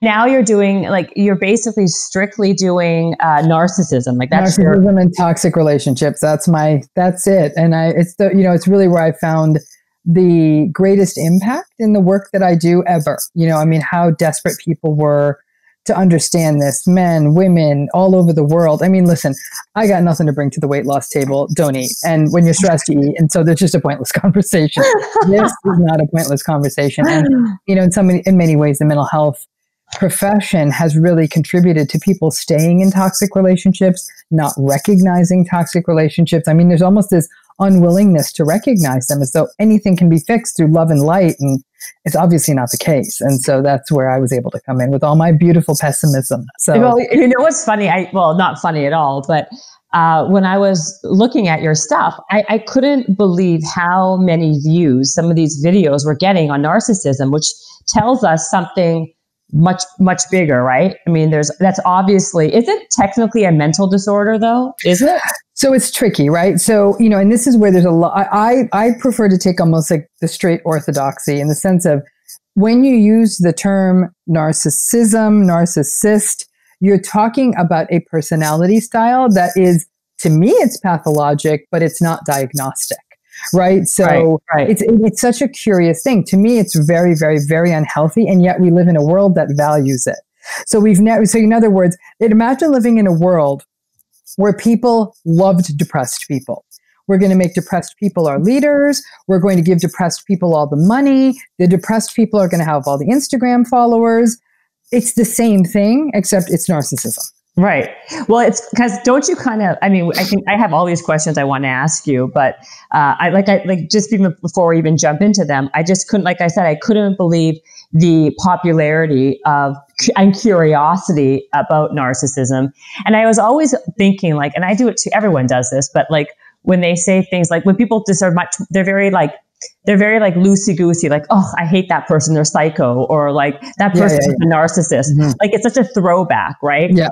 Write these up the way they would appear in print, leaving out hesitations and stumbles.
now you're doing like, you're basically strictly doing narcissism. Like that's narcissism and toxic relationships. That's it. And it's really where I found the greatest impact in the work that I do ever. How desperate people were to understand this, men, women, all over the world. Listen, I got nothing to bring to the weight loss table. Don't eat. And when you're stressed, you eat. And so there's just a pointless conversation. This is not a pointless conversation. And, in many ways, the mental health profession has really contributed to people staying in toxic relationships, not recognizing toxic relationships. There's almost this unwillingness to recognize them as though anything can be fixed through love and light. And it's obviously not the case. And so that's where I was able to come in with all my beautiful pessimism. So, well, what's funny? Not funny at all, but when I was looking at your stuff, I couldn't believe how many views some of these videos were getting on narcissism, which tells us something much, much bigger, right? That's obviously, is it technically a mental disorder though? Is it? So it's tricky, right? So, and this is where there's a lot, I prefer to take almost like the straight orthodoxy in the sense of when you use the term narcissism, narcissist, you're talking about a personality style that is, to me, it's pathologic, but it's not diagnostic. Right. So right. It's such a curious thing. To me, it's very, very, very unhealthy. And yet we live in a world that values it. So in other words, imagine living in a world where people loved depressed people. We're going to make depressed people our leaders. We're going to give depressed people all the money. The depressed people are going to have all the Instagram followers. It's the same thing, except it's narcissism. Right. Well, it's because don't you kind of, I have all these questions I want to ask you, but just even before we even jump into them, I just couldn't, like I said, I couldn't believe the popularity and curiosity about narcissism. And I was always thinking and I do it too, everyone does this, but when they say things when people just are they're very loosey-goosey, oh, I hate that person, they're psycho, or that person's a narcissist. Mm-hmm. It's such a throwback, right? Yeah.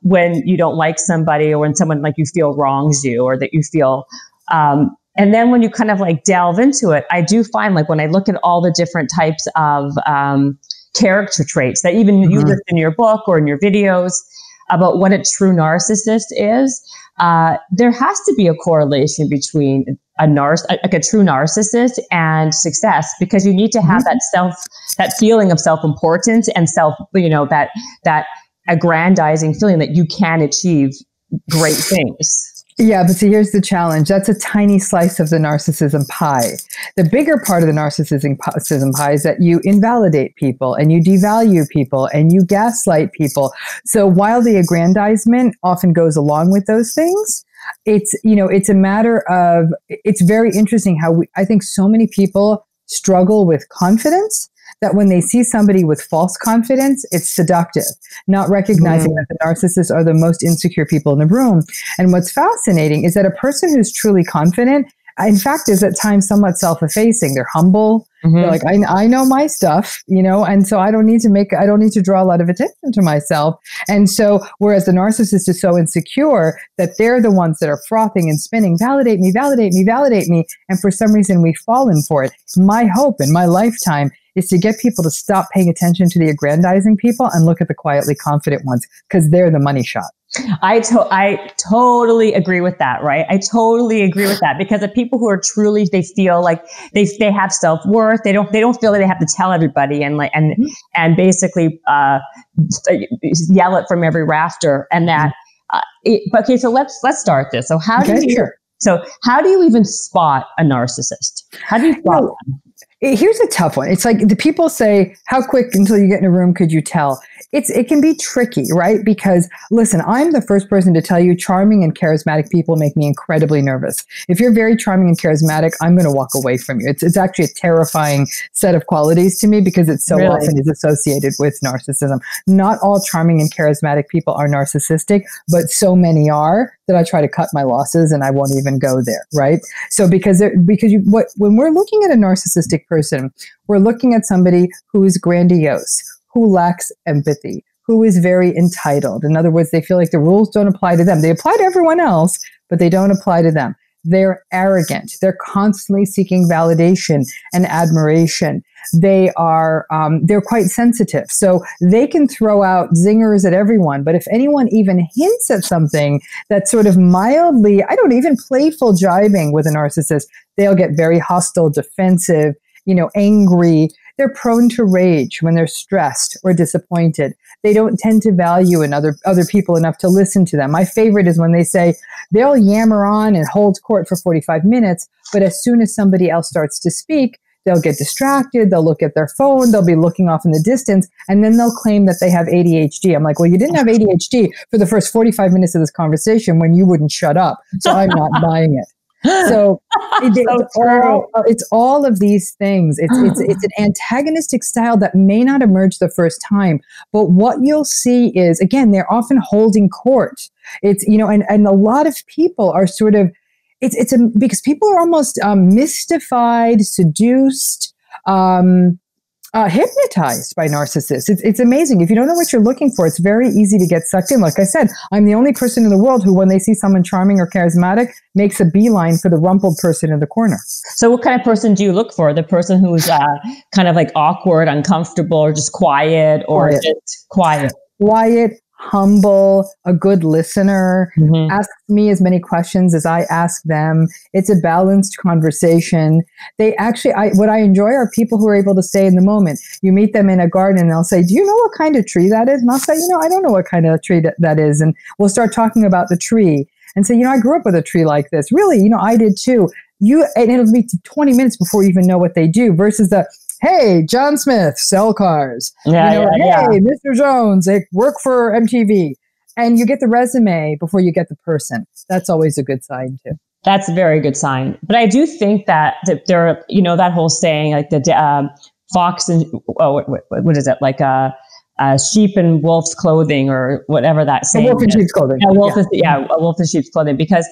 When you don't like somebody, or when someone you feel wrongs you, or that you feel, and then when you kind of delve into it, I do find when I look at all the different types of character traits that even you list in your book or in your videos about what a true narcissist is, there has to be a correlation between a true narcissist and success, because you need to have that feeling of self-importance and that aggrandizing feeling that you can achieve great things. Yeah, but see, here's the challenge. That's a tiny slice of the narcissism pie. The bigger part of the narcissism pie is that you invalidate people and you devalue people and you gaslight people. So while the aggrandizement often goes along with those things, it's a matter of, it's very interesting how I think so many people struggle with confidence, that when they see somebody with false confidence, it's seductive, not recognizing that the narcissists are the most insecure people in the room. And what's fascinating is that a person who's truly confident, in fact, is at times somewhat self-effacing. They're humble. They're I know my stuff, and so I don't need to draw a lot of attention to myself. And so, whereas the narcissist is so insecure that they're the ones that are frothing and spinning, validate me, validate me, validate me. And for some reason, we've fallen for it. My hope in my lifetime is to get people to stop paying attention to the aggrandizing people and look at the quietly confident ones, because they're the money shot. I totally agree with that, right? I totally agree with that, because the people who are truly, they feel like they have self-worth. They don't feel like they have to tell everybody and basically yell it from every rafter, and that. Okay, so let's start this. So how do you even spot a narcissist? How do you spot one? Here's a tough one. It's the people say, how quick until you get in a room could you tell? It can be tricky, right? Because listen, I'm the first person to tell you charming and charismatic people make me incredibly nervous. If you're very charming and charismatic, I'm going to walk away from you. It's actually a terrifying set of qualities to me, because it so often is associated with narcissism. Not all charming and charismatic people are narcissistic, but so many are that I try to cut my losses and I won't even go there, right? So when we're looking at a narcissistic person, we're looking at somebody who is grandiose, who lacks empathy, who is very entitled. In other words, they feel like the rules don't apply to them. They apply to everyone else, but they don't apply to them. They're arrogant. They're constantly seeking validation and admiration. They are, they're quite sensitive. So they can throw out zingers at everyone. But if anyone even hints at something that's sort of mildly, even playful jibing with a narcissist, they'll get very hostile, defensive, angry. They're prone to rage when they're stressed or disappointed. They don't tend to value other people enough to listen to them. My favorite is when they say they'll yammer on and hold court for 45 minutes, but as soon as somebody else starts to speak, they'll get distracted, they'll look at their phone, they'll be looking off in the distance, and then they'll claim that they have ADHD. I'm like, well, you didn't have ADHD for the first 45 minutes of this conversation when you wouldn't shut up, so I'm not buying it. So it's all of these things. It's an antagonistic style that may not emerge the first time, but what you'll see is, again, they're often holding court. It's, and a lot of people are sort of, because people are almost mystified, seduced, hypnotized by narcissists. It's amazing. If you don't know what you're looking for, it's very easy to get sucked in. Like I said, I'm the only person in the world who, when they see someone charming or charismatic, makes a beeline for the rumpled person in the corner. So what kind of person do you look for? The person who's kind of like awkward, uncomfortable, or just quiet, or just quiet? Quiet, humble, a good listener, asks me as many questions as I ask them. It's a balanced conversation. They actually, what I enjoy are people who are able to stay in the moment. You meet them in a garden and they'll say, do you know what kind of tree that is? And I'll say, I don't know what kind of tree that is. And we'll start talking about the tree and say, I grew up with a tree like this. Really, I did too. And it'll be 20 minutes before you even know what they do, versus the, hey, John Smith, sell cars. Hey, Mr. Jones, they work for MTV. And you get the resume before you get the person. That's always a good sign too. That's a very good sign. But I do think that there are, that whole saying, like the fox and, what is it? Like a sheep in wolf's clothing, or whatever that saying is. A wolf in sheep's clothing. A wolf in sheep's clothing. Because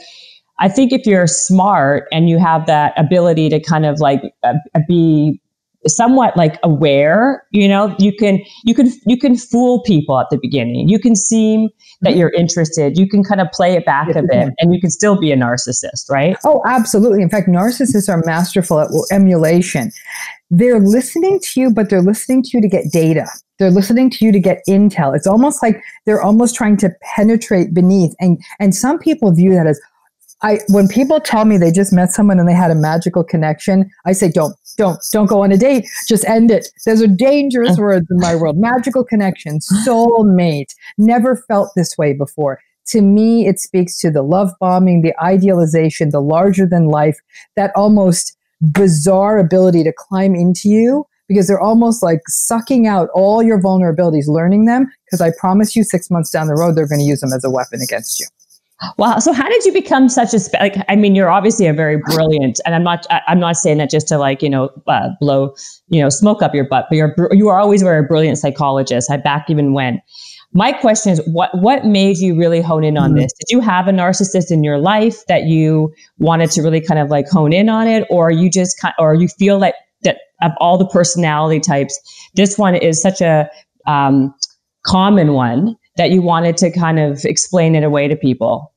I think if you're smart and you have that ability to kind of like be somewhat like aware, you can fool people at the beginning. You can seem that you're interested. You can kind of play it back a bit, and you can still be a narcissist, right? Oh, absolutely. In fact, narcissists are masterful at emulation. They're listening to you, but they're listening to you to get data. They're listening to you to get intel. It's almost like they're almost trying to penetrate beneath. And some people view that as, when people tell me they just met someone and they had a magical connection, I say, don't go on a date. Just end it. Those are dangerous words in my world. Magical connection, soulmate, never felt this way before. To me, it speaks to the love bombing, the idealization, the larger than life, that almost bizarre ability to climb into you, because they're almost like sucking out all your vulnerabilities, learning them, because I promise you 6 months down the road, they're going to use them as a weapon against you. Wow. So how did you become such a, you're obviously a very brilliant, and I'm not saying that just to blow, smoke up your butt, but you are always very brilliant psychologist. Back even when. My question is, what made you really hone in on this? Did you have a narcissist in your life that you wanted to really kind of like hone in on it? Or you just, or you feel that of all the personality types, this one is such a common one that you wanted to kind of explain it away to people?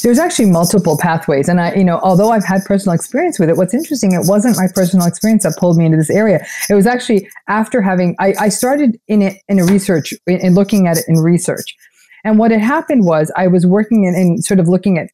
There's actually multiple pathways. And although I've had personal experience with it, what's interesting, it wasn't my personal experience that pulled me into this area. It was actually after I started in looking at it in research. And what had happened was I was working in sort of looking at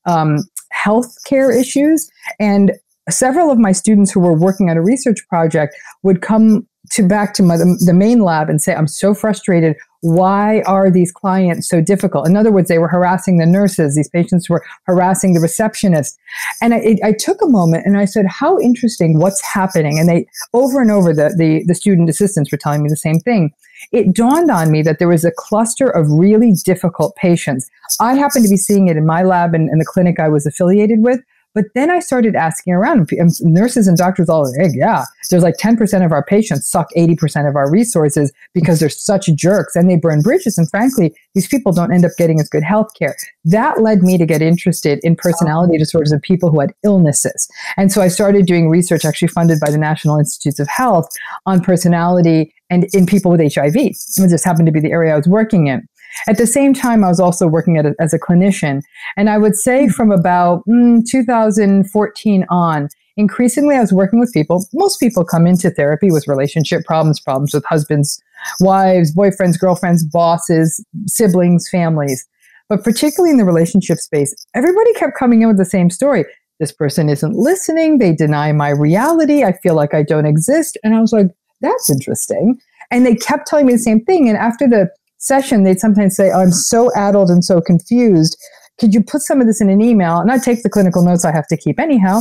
healthcare issues, and several of my students who were working on a research project would come back to the main lab and say, I'm so frustrated. Why are these clients so difficult? In other words, they were harassing the nurses. These patients were harassing the receptionist. And I took a moment and I said, how interesting, what's happening? And they, over and over, the student assistants were telling me the same thing. It dawned on me that there was a cluster of really difficult patients. I happened to be seeing it in my lab and in the clinic I was affiliated with. But then I started asking around, and nurses and doctors all like, yeah, there's like 10% of our patients suck 80% of our resources because they're such jerks and they burn bridges. And frankly, these people don't end up getting as good health care. That led me to get interested in personality disorders of people who had illnesses. And so I started doing research actually funded by the National Institutes of Health on personality and in people with HIV. It just happened to be the area I was working in. At the same time, I was also working as a clinician. And I would say from about 2014 on, increasingly I was working with people. Most people come into therapy with relationship problems with husbands, wives, boyfriends, girlfriends, bosses, siblings, families. But particularly in the relationship space, everybody kept coming in with the same story. This person isn't listening. They deny my reality. I feel like I don't exist. And I was like, that's interesting. And they kept telling me the same thing. And after the session, they'd sometimes say, oh, I'm so addled and so confused. Could you put some of this in an email? And I take the clinical notes I have to keep anyhow.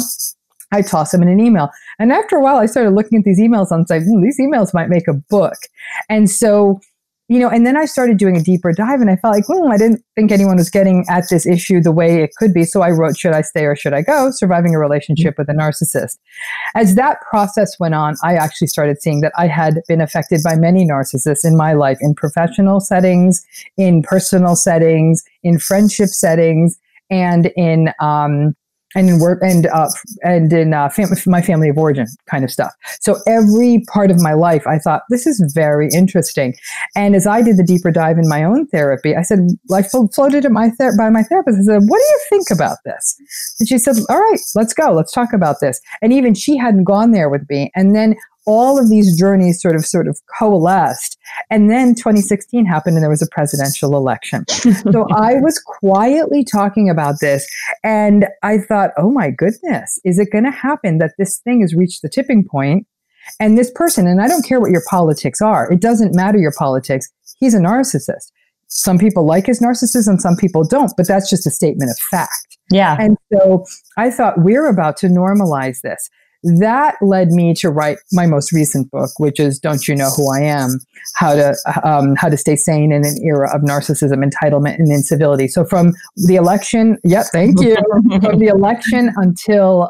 I toss them in an email. And after a while, I started looking at these emails and saying, these emails might make a book. And so, and then I started doing a deeper dive and I felt like, I didn't think anyone was getting at this issue the way it could be. So I wrote, Should I Stay or Should I Go? Surviving a Relationship with a Narcissist. As that process went on, I actually started seeing that I had been affected by many narcissists in my life, in professional settings, in personal settings, in friendship settings, and in work and in my family of origin kind of stuff. So every part of my life, I thought, this is very interesting. And as I did the deeper dive in my own therapy, I said, I floated it by my therapist. I said, what do you think about this? And she said, all right, let's go. Let's talk about this. And even she hadn't gone there with me. And then all of these journeys sort of coalesced. And then 2016 happened and there was a presidential election. So I was quietly talking about this and I thought, oh my goodness, is it going to happen that this thing has reached the tipping point and this person, and I don't care what your politics are, it doesn't matter your politics, he's a narcissist. Some people like his narcissism, some people don't, but that's just a statement of fact. Yeah. And so I thought, we're about to normalize this. That led me to write my most recent book, which is Don't You Know Who I Am? How to Stay Sane in an Era of Narcissism, Entitlement, and Incivility. So from the election, thank you. From the election until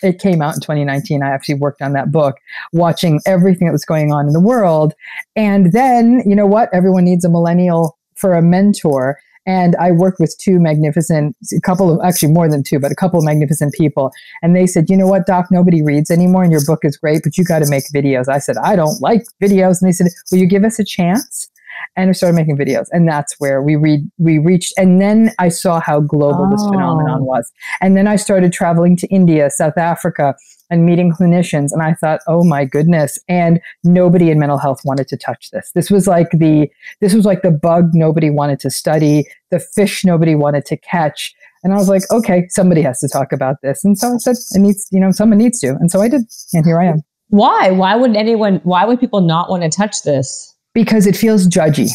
it came out in 2019, I actually worked on that book, watching everything that was going on in the world. And then, you know what? Everyone needs a millennial for a mentor. And I worked with a couple of magnificent people. And they said, you know what, Doc, nobody reads anymore and your book is great, but you got to make videos. I said, I don't like videos. And they said, will you give us a chance? And we started making videos. And that's where we reached. And then I saw how global this phenomenon was. And then I started traveling to India, South Africa, and meeting clinicians. And I thought, oh my goodness. And nobody in mental health wanted to touch this. This was like the bug nobody wanted to study, the fish nobody wanted to catch. And I was like, okay, somebody has to talk about this. And so I said, someone needs to. And so I did. And here I am. Why? Why would people not want to touch this? Because it feels judgy.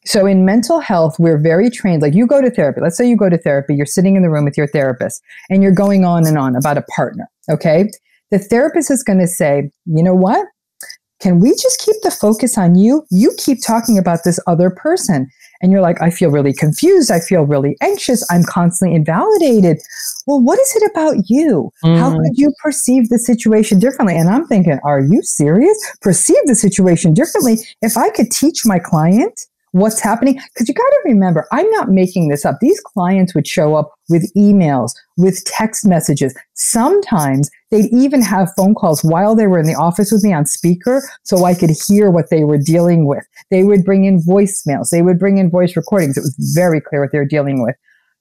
So in mental health, we're very trained. Like you go to therapy. Let's say you go to therapy. You're sitting in the room with your therapist and you're going on and on about a partner. Okay. The therapist is going to say, you know what? Can we just keep the focus on you? You keep talking about this other person. And you're like, I feel really confused. I feel really anxious. I'm constantly invalidated. Well, what is it about you? How could you perceive the situation differently? And I'm thinking, are you serious? Perceive the situation differently. If I could teach my client what's happening, because you got to remember, I'm not making this up. These clients would show up with emails, with text messages. Sometimes they'd even have phone calls while they were in the office with me on speaker so I could hear what they were dealing with. They would bring in voicemails. They would bring in voice recordings. It was very clear what they were dealing with.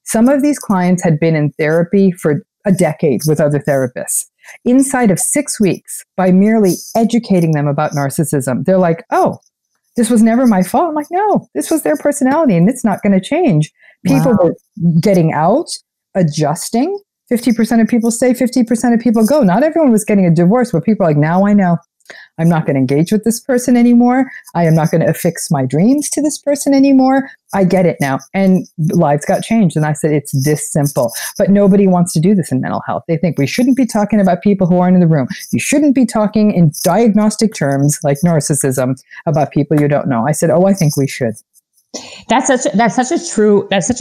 Some of these clients had been in therapy for a decade with other therapists. Inside of 6 weeks, by merely educating them about narcissism, they're like, oh, this was never my fault. I'm like, no, this was their personality and it's not going to change. People were getting out, adjusting. 50% of people stay, 50% of people go. Not everyone was getting a divorce, but people are like, now I know. I'm not going to engage with this person anymore. I am not going to affix my dreams to this person anymore. I get it now. And lives got changed. And I said, it's this simple. But nobody wants to do this in mental health. They think we shouldn't be talking about people who aren't in the room. You shouldn't be talking in diagnostic terms like narcissism about people you don't know. I said, oh, I think we should. That's such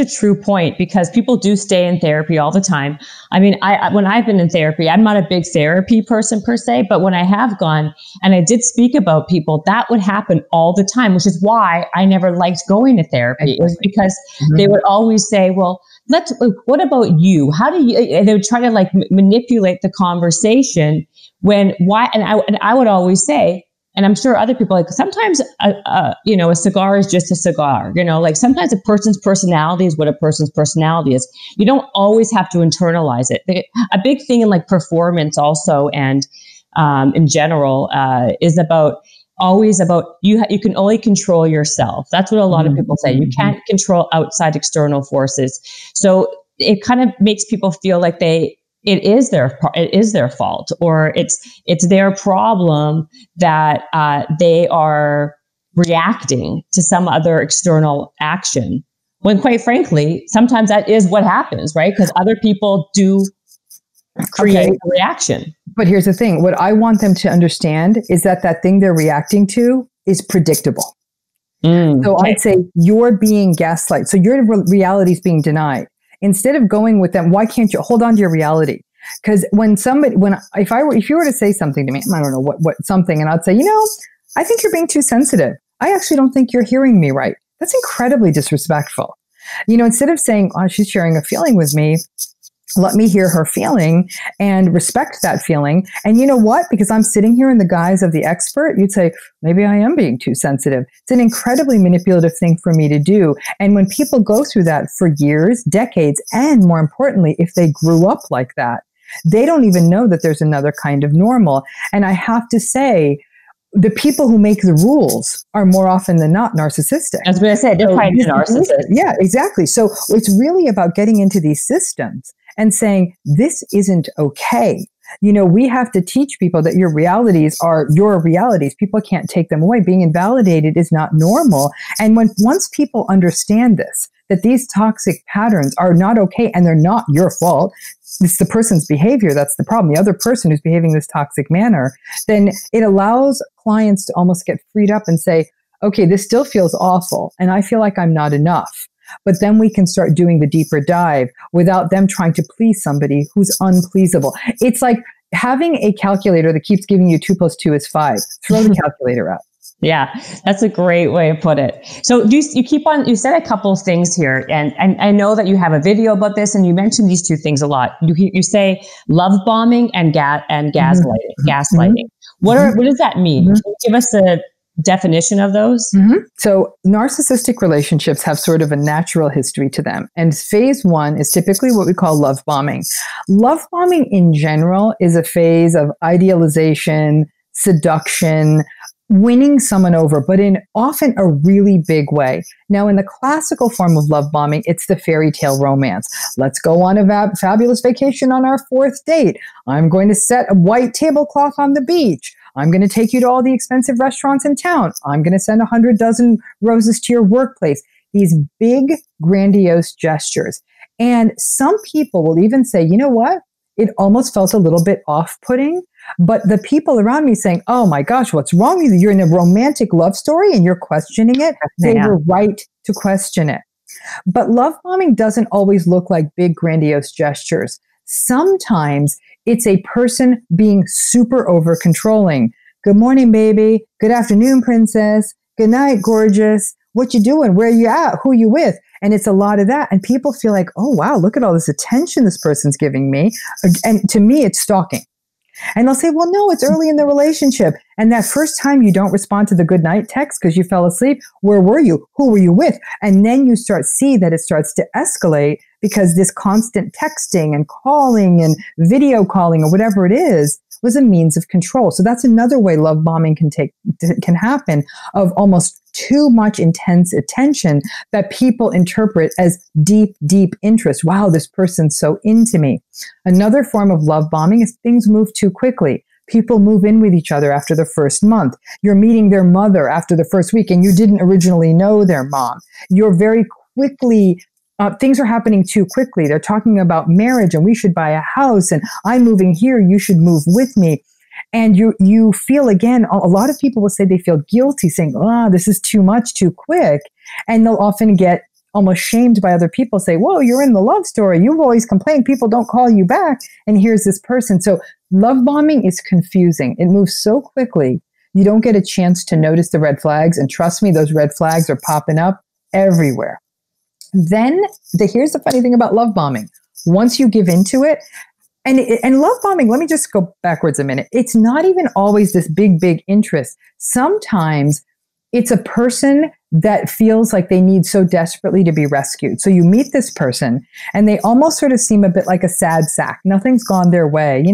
a true point, because people do stay in therapy all the time. I mean, when I've been in therapy, I'm not a big therapy person per se, but when I have gone and I did speak about people, that would happen all the time, which is why I never liked going to therapy. It was because they would always say, well, what about you? How do you, and they would try to manipulate the conversation and I would always say, and I'm sure other people, like sometimes, a cigar is just a cigar, like sometimes a person's personality is what a person's personality is. You don't always have to internalize it. A big thing in like performance also, and in general, is always about you can only control yourself. That's what a lot of people say. You can't control outside external forces. So it kind of makes people feel like it is their fault, or it's their problem that they are reacting to some other external action. When quite frankly, sometimes that is what happens, right? Because other people do create a reaction. But here's the thing. What I want them to understand is that thing they're reacting to is predictable. So I'd say you're being gaslighted. So your reality is being denied. Instead of going with them, why can't you hold on to your reality? Because if you were to say something to me, I don't know what something, and I'd say, I think you're being too sensitive. I actually don't think you're hearing me right. That's incredibly disrespectful. Instead of saying, oh, she's sharing a feeling with me, let me hear her feeling and respect that feeling. And you know what? Because I'm sitting here in the guise of the expert, you'd say, maybe I am being too sensitive. It's an incredibly manipulative thing for me to do. And when people go through that for years, decades, and more importantly, if they grew up like that, they don't even know that there's another kind of normal. And I have to say, the people who make the rules are more often than not narcissistic. As I said, they're probably narcissists. Yeah, exactly. So it's really about getting into these systems and saying, this isn't okay. We have to teach people that your realities are your realities. People can't take them away. Being invalidated is not normal. And once people understand this, that these toxic patterns are not okay and they're not your fault, it's the person's behavior that's the problem, the other person who's behaving this toxic manner, then it allows clients to almost get freed up and say, okay, this still feels awful and I feel like I'm not enough. But then we can start doing the deeper dive without them trying to please somebody who's unpleasable. It's like having a calculator that keeps giving you 2 + 2 is 5. Throw the calculator out. Yeah, that's a great way to put it. So you said a couple of things here, and I know that you have a video about this, and you mentioned these two things a lot. You say love bombing and gaslighting. What does that mean? Can you give us a definition of those? So narcissistic relationships have sort of a natural history to them. And phase 1 is typically what we call love bombing. Love bombing in general is a phase of idealization, seduction, winning someone over, but in often a really big way. Now, in the classical form of love bombing, it's the fairy tale romance. Let's go on a fabulous vacation on our 4th date. I'm going to set a white tablecloth on the beach. I'm going to take you to all the expensive restaurants in town. I'm going to send 100 dozen roses to your workplace. These big, grandiose gestures. And some people will even say, you know what? It almost felt a little bit off-putting, but the people around me saying, oh my gosh, what's wrong with you? You're in a romantic love story and you're questioning it. They were right to question it. But love bombing doesn't always look like big, grandiose gestures. Sometimes it's a person being super over controlling. Good morning, baby. Good afternoon, princess. Good night, gorgeous. What you doing? Where you at? Who you with? And it's a lot of that. And people feel like, oh, wow, look at all this attention this person's giving me. And to me, it's stalking. And they'll say, well, no, it's early in the relationship. And that first time you don't respond to the good night text because you fell asleep, where were you? Who were you with? And then you see that it starts to escalate because this constant texting and calling and video calling or whatever it is was a means of control. So that's another way love bombing can happen, of almost too much intense attention that people interpret as deep, deep interest. Wow, this person's so into me. Another form of love bombing is things move too quickly. People move in with each other after the first month. You're meeting their mother after the first week and you didn't originally know their mom. You're very quickly things are happening too quickly. They're talking about marriage and we should buy a house and I'm moving here. You should move with me. And you feel, again, a lot of people will say they feel guilty saying, oh, this is too much, too quick. And they'll often get almost shamed by other people, say, whoa, you're in the love story. You've always complained people don't call you back. And here's this person. So love bombing is confusing. It moves so quickly. You don't get a chance to notice the red flags. And trust me, those red flags are popping up everywhere. Then here's the funny thing about love bombing. Once you give into it, And love bombing, let me just go backwards a minute. It's not even always this big interest. Sometimes it's a person that feels like they need so desperately to be rescued. So you meet this person and they almost sort of seem a bit like a sad sack. Nothing's gone their way.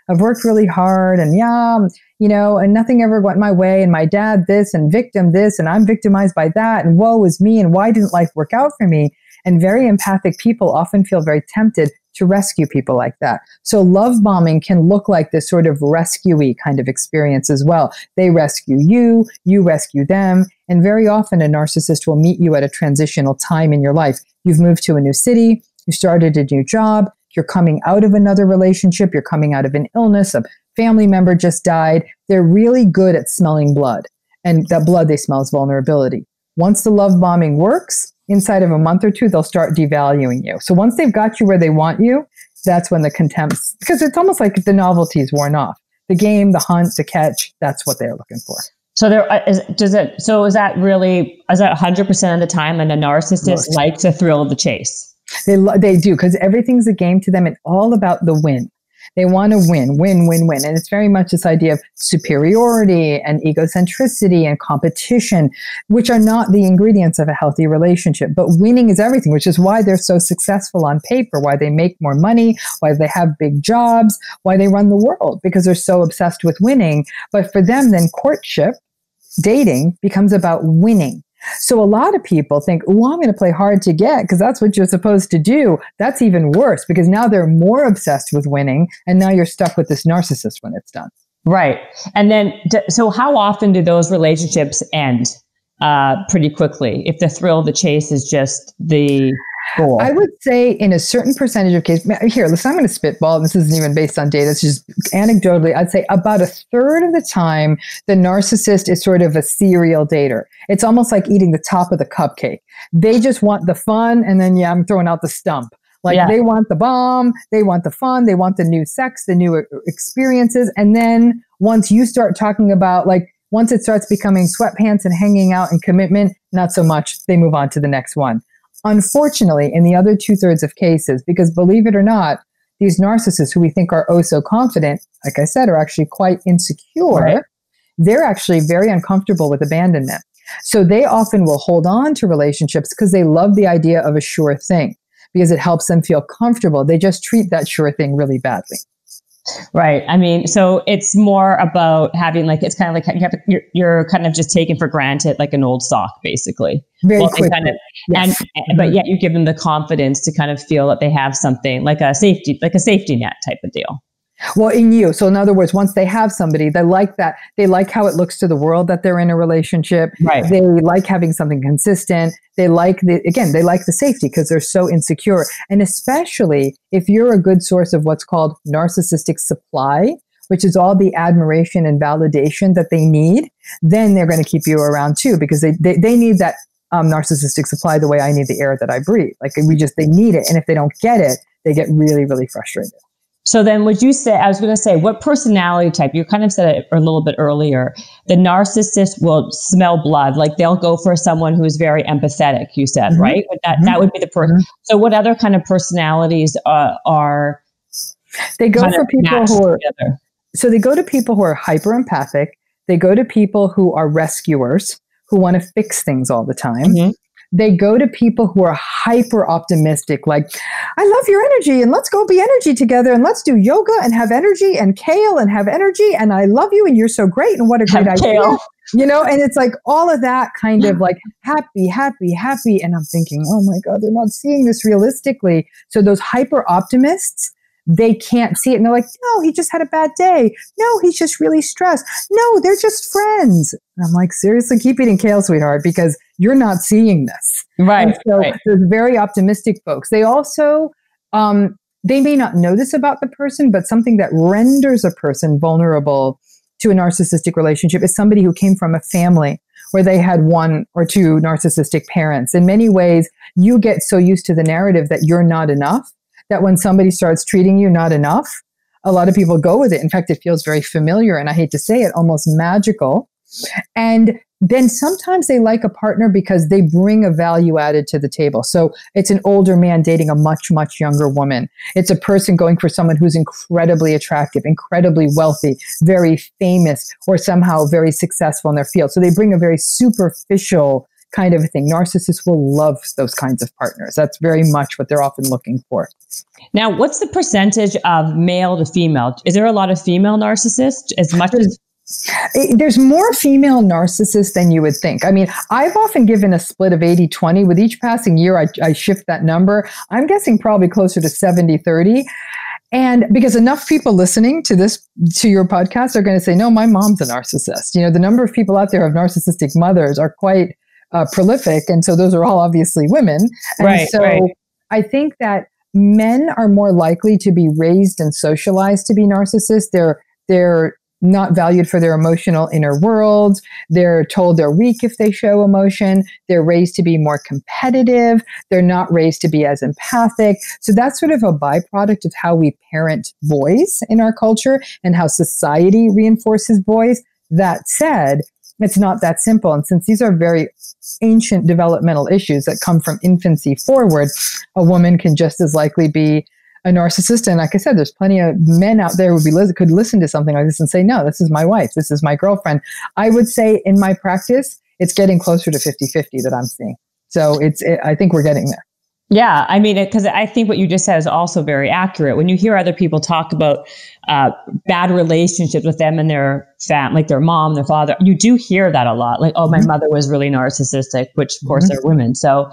I've worked really hard and and nothing ever went my way. And my dad this and victim this, and I'm victimized by that. And woe is me. And why didn't life work out for me? And very empathic people often feel very tempted to rescue people like that. So love bombing can look like this sort of rescue-y kind of experience as well. They rescue you, you rescue them, and very often a narcissist will meet you at a transitional time in your life. You've moved to a new city, you started a new job, you're coming out of another relationship, you're coming out of an illness, a family member just died. They're really good at smelling blood, and that blood they smell is vulnerability. Once the love bombing works, inside of a month or two, they'll start devaluing you. So once they've got you where they want you, that's when the contempt, because it's almost like the novelty is worn off. The game, the hunt, the catch, that's what they're looking for. So is that 100% of the time, and a narcissist likes the thrill of the chase? They do, because everything's a game to them and all about the win. They want to win. And it's very much this idea of superiority and egocentricity and competition, which are not the ingredients of a healthy relationship. But winning is everything, which is why they're so successful on paper, why they make more money, why they have big jobs, why they run the world, because they're so obsessed with winning. But for them, then courtship, dating becomes about winning. So a lot of people think, oh, I'm going to play hard to get because that's what you're supposed to do. That's even worse because now they're more obsessed with winning and now you're stuck with this narcissist when it's done. Right. And then, so how often do those relationships end pretty quickly if the thrill of the chase is just the goal? I would say in a certain percentage of cases, here, listen, I'm going to spitball, and this isn't even based on data, it's just anecdotally, I'd say about a third of the time, the narcissist is sort of a serial dater. It's almost like eating the top of the cupcake. They just want the fun, and then, I'm throwing out the stump. They want the bomb, they want the fun, they want the new sex, the new experiences, and then once you start talking about, once it starts becoming sweatpants and hanging out and commitment, not so much, they move on to the next one. Unfortunately, in the other 2/3 of cases, because believe it or not, these narcissists who we think are oh so confident, like I said, are actually quite insecure. Right. They're actually very uncomfortable with abandonment. So they often will hold on to relationships because they love the idea of a sure thing, because it helps them feel comfortable. They just treat that sure thing really badly. Right. I mean, so it's more about having it's kind of like you're kind of just taken for granted, like an old sock, basically. Very quickly. Yes. But yet you give them the confidence to kind of feel that they have something like a safety net type of deal. Well, in you. So in other words, once they have somebody, they like that. They like how it looks to the world that they're in a relationship. Right. They like having something consistent. They like they like the safety because they're so insecure. And especially if you're a good source of what's called narcissistic supply, which is all the admiration and validation that they need, then they're going to keep you around too, because they need that narcissistic supply the way I need the air that I breathe. They need it. And if they don't get it, they get really, really frustrated. So then would you say, I was going to say, what personality type, you kind of said it a little bit earlier, the narcissist will smell blood, they'll go for someone who's very empathetic, you said, mm-hmm. right? But that would be the person. Mm-hmm. So what other kind of personalities are they go for people who are together? So they go to people who are hyper empathic. They go to people who are rescuers, who want to fix things all the time. Mm-hmm. They go to people who are hyper optimistic, I love your energy and let's go be energy together and let's do yoga and have energy and kale and have energy and I love you and you're so great and what a great idea. Kale. And it's all of that kind of happy. And I'm thinking, oh my God, they're not seeing this realistically. So those hyper optimists, they can't see it. And they're like, no, he just had a bad day. No, he's just really stressed. No, they're just friends. And I'm like, seriously, keep eating kale, sweetheart, because you're not seeing this. Right. And so there's very optimistic folks. They also, they may not know this about the person, but something that renders a person vulnerable to a narcissistic relationship is somebody who came from a family where they had one or two narcissistic parents. In many ways, you get so used to the narrative that you're not enough, that when somebody starts treating you not enough, a lot of people go with it. In fact, it feels very familiar. And I hate to say it, almost magical. And then sometimes they like a partner because they bring a value added to the table. So it's an older man dating a much, much younger woman. It's a person going for someone who's incredibly attractive, incredibly wealthy, very famous, or somehow very successful in their field. So they bring a very superficial kind of a thing. Narcissists will love those kinds of partners. That's very much what they're often looking for. Now, what's the percentage of male to female? Is there a lot of female narcissists as much as... There's more female narcissists than you would think. I mean, I've often given a split of 80-20. With each passing year, I shift that number. I'm guessing probably closer to 70-30. And because enough people listening to your podcast are going to say, no, my mom's a narcissist. You know, the number of people out there who have narcissistic mothers are quite prolific. And so those are all obviously women. And I think that men are more likely to be raised and socialized to be narcissists. They're not valued for their emotional inner world. They're told they're weak if they show emotion. They're raised to be more competitive. They're not raised to be as empathic. So that's sort of a byproduct of how we parent boys in our culture and how society reinforces boys. That said, it's not that simple. And since these are very ancient developmental issues that come from infancy forward, a woman can just as likely be a narcissist. And like I said, there's plenty of men out there who could listen to something like this and say, no, this is my wife. This is my girlfriend. I would say in my practice, it's getting closer to 50-50 that I'm seeing. So I think we're getting there. Yeah. I mean, because I think what you just said is also very accurate. When you hear other people talk about bad relationships with them and their family, like their mom, their father, you do hear that a lot. Like, oh, my mother was really narcissistic, which of course are women. So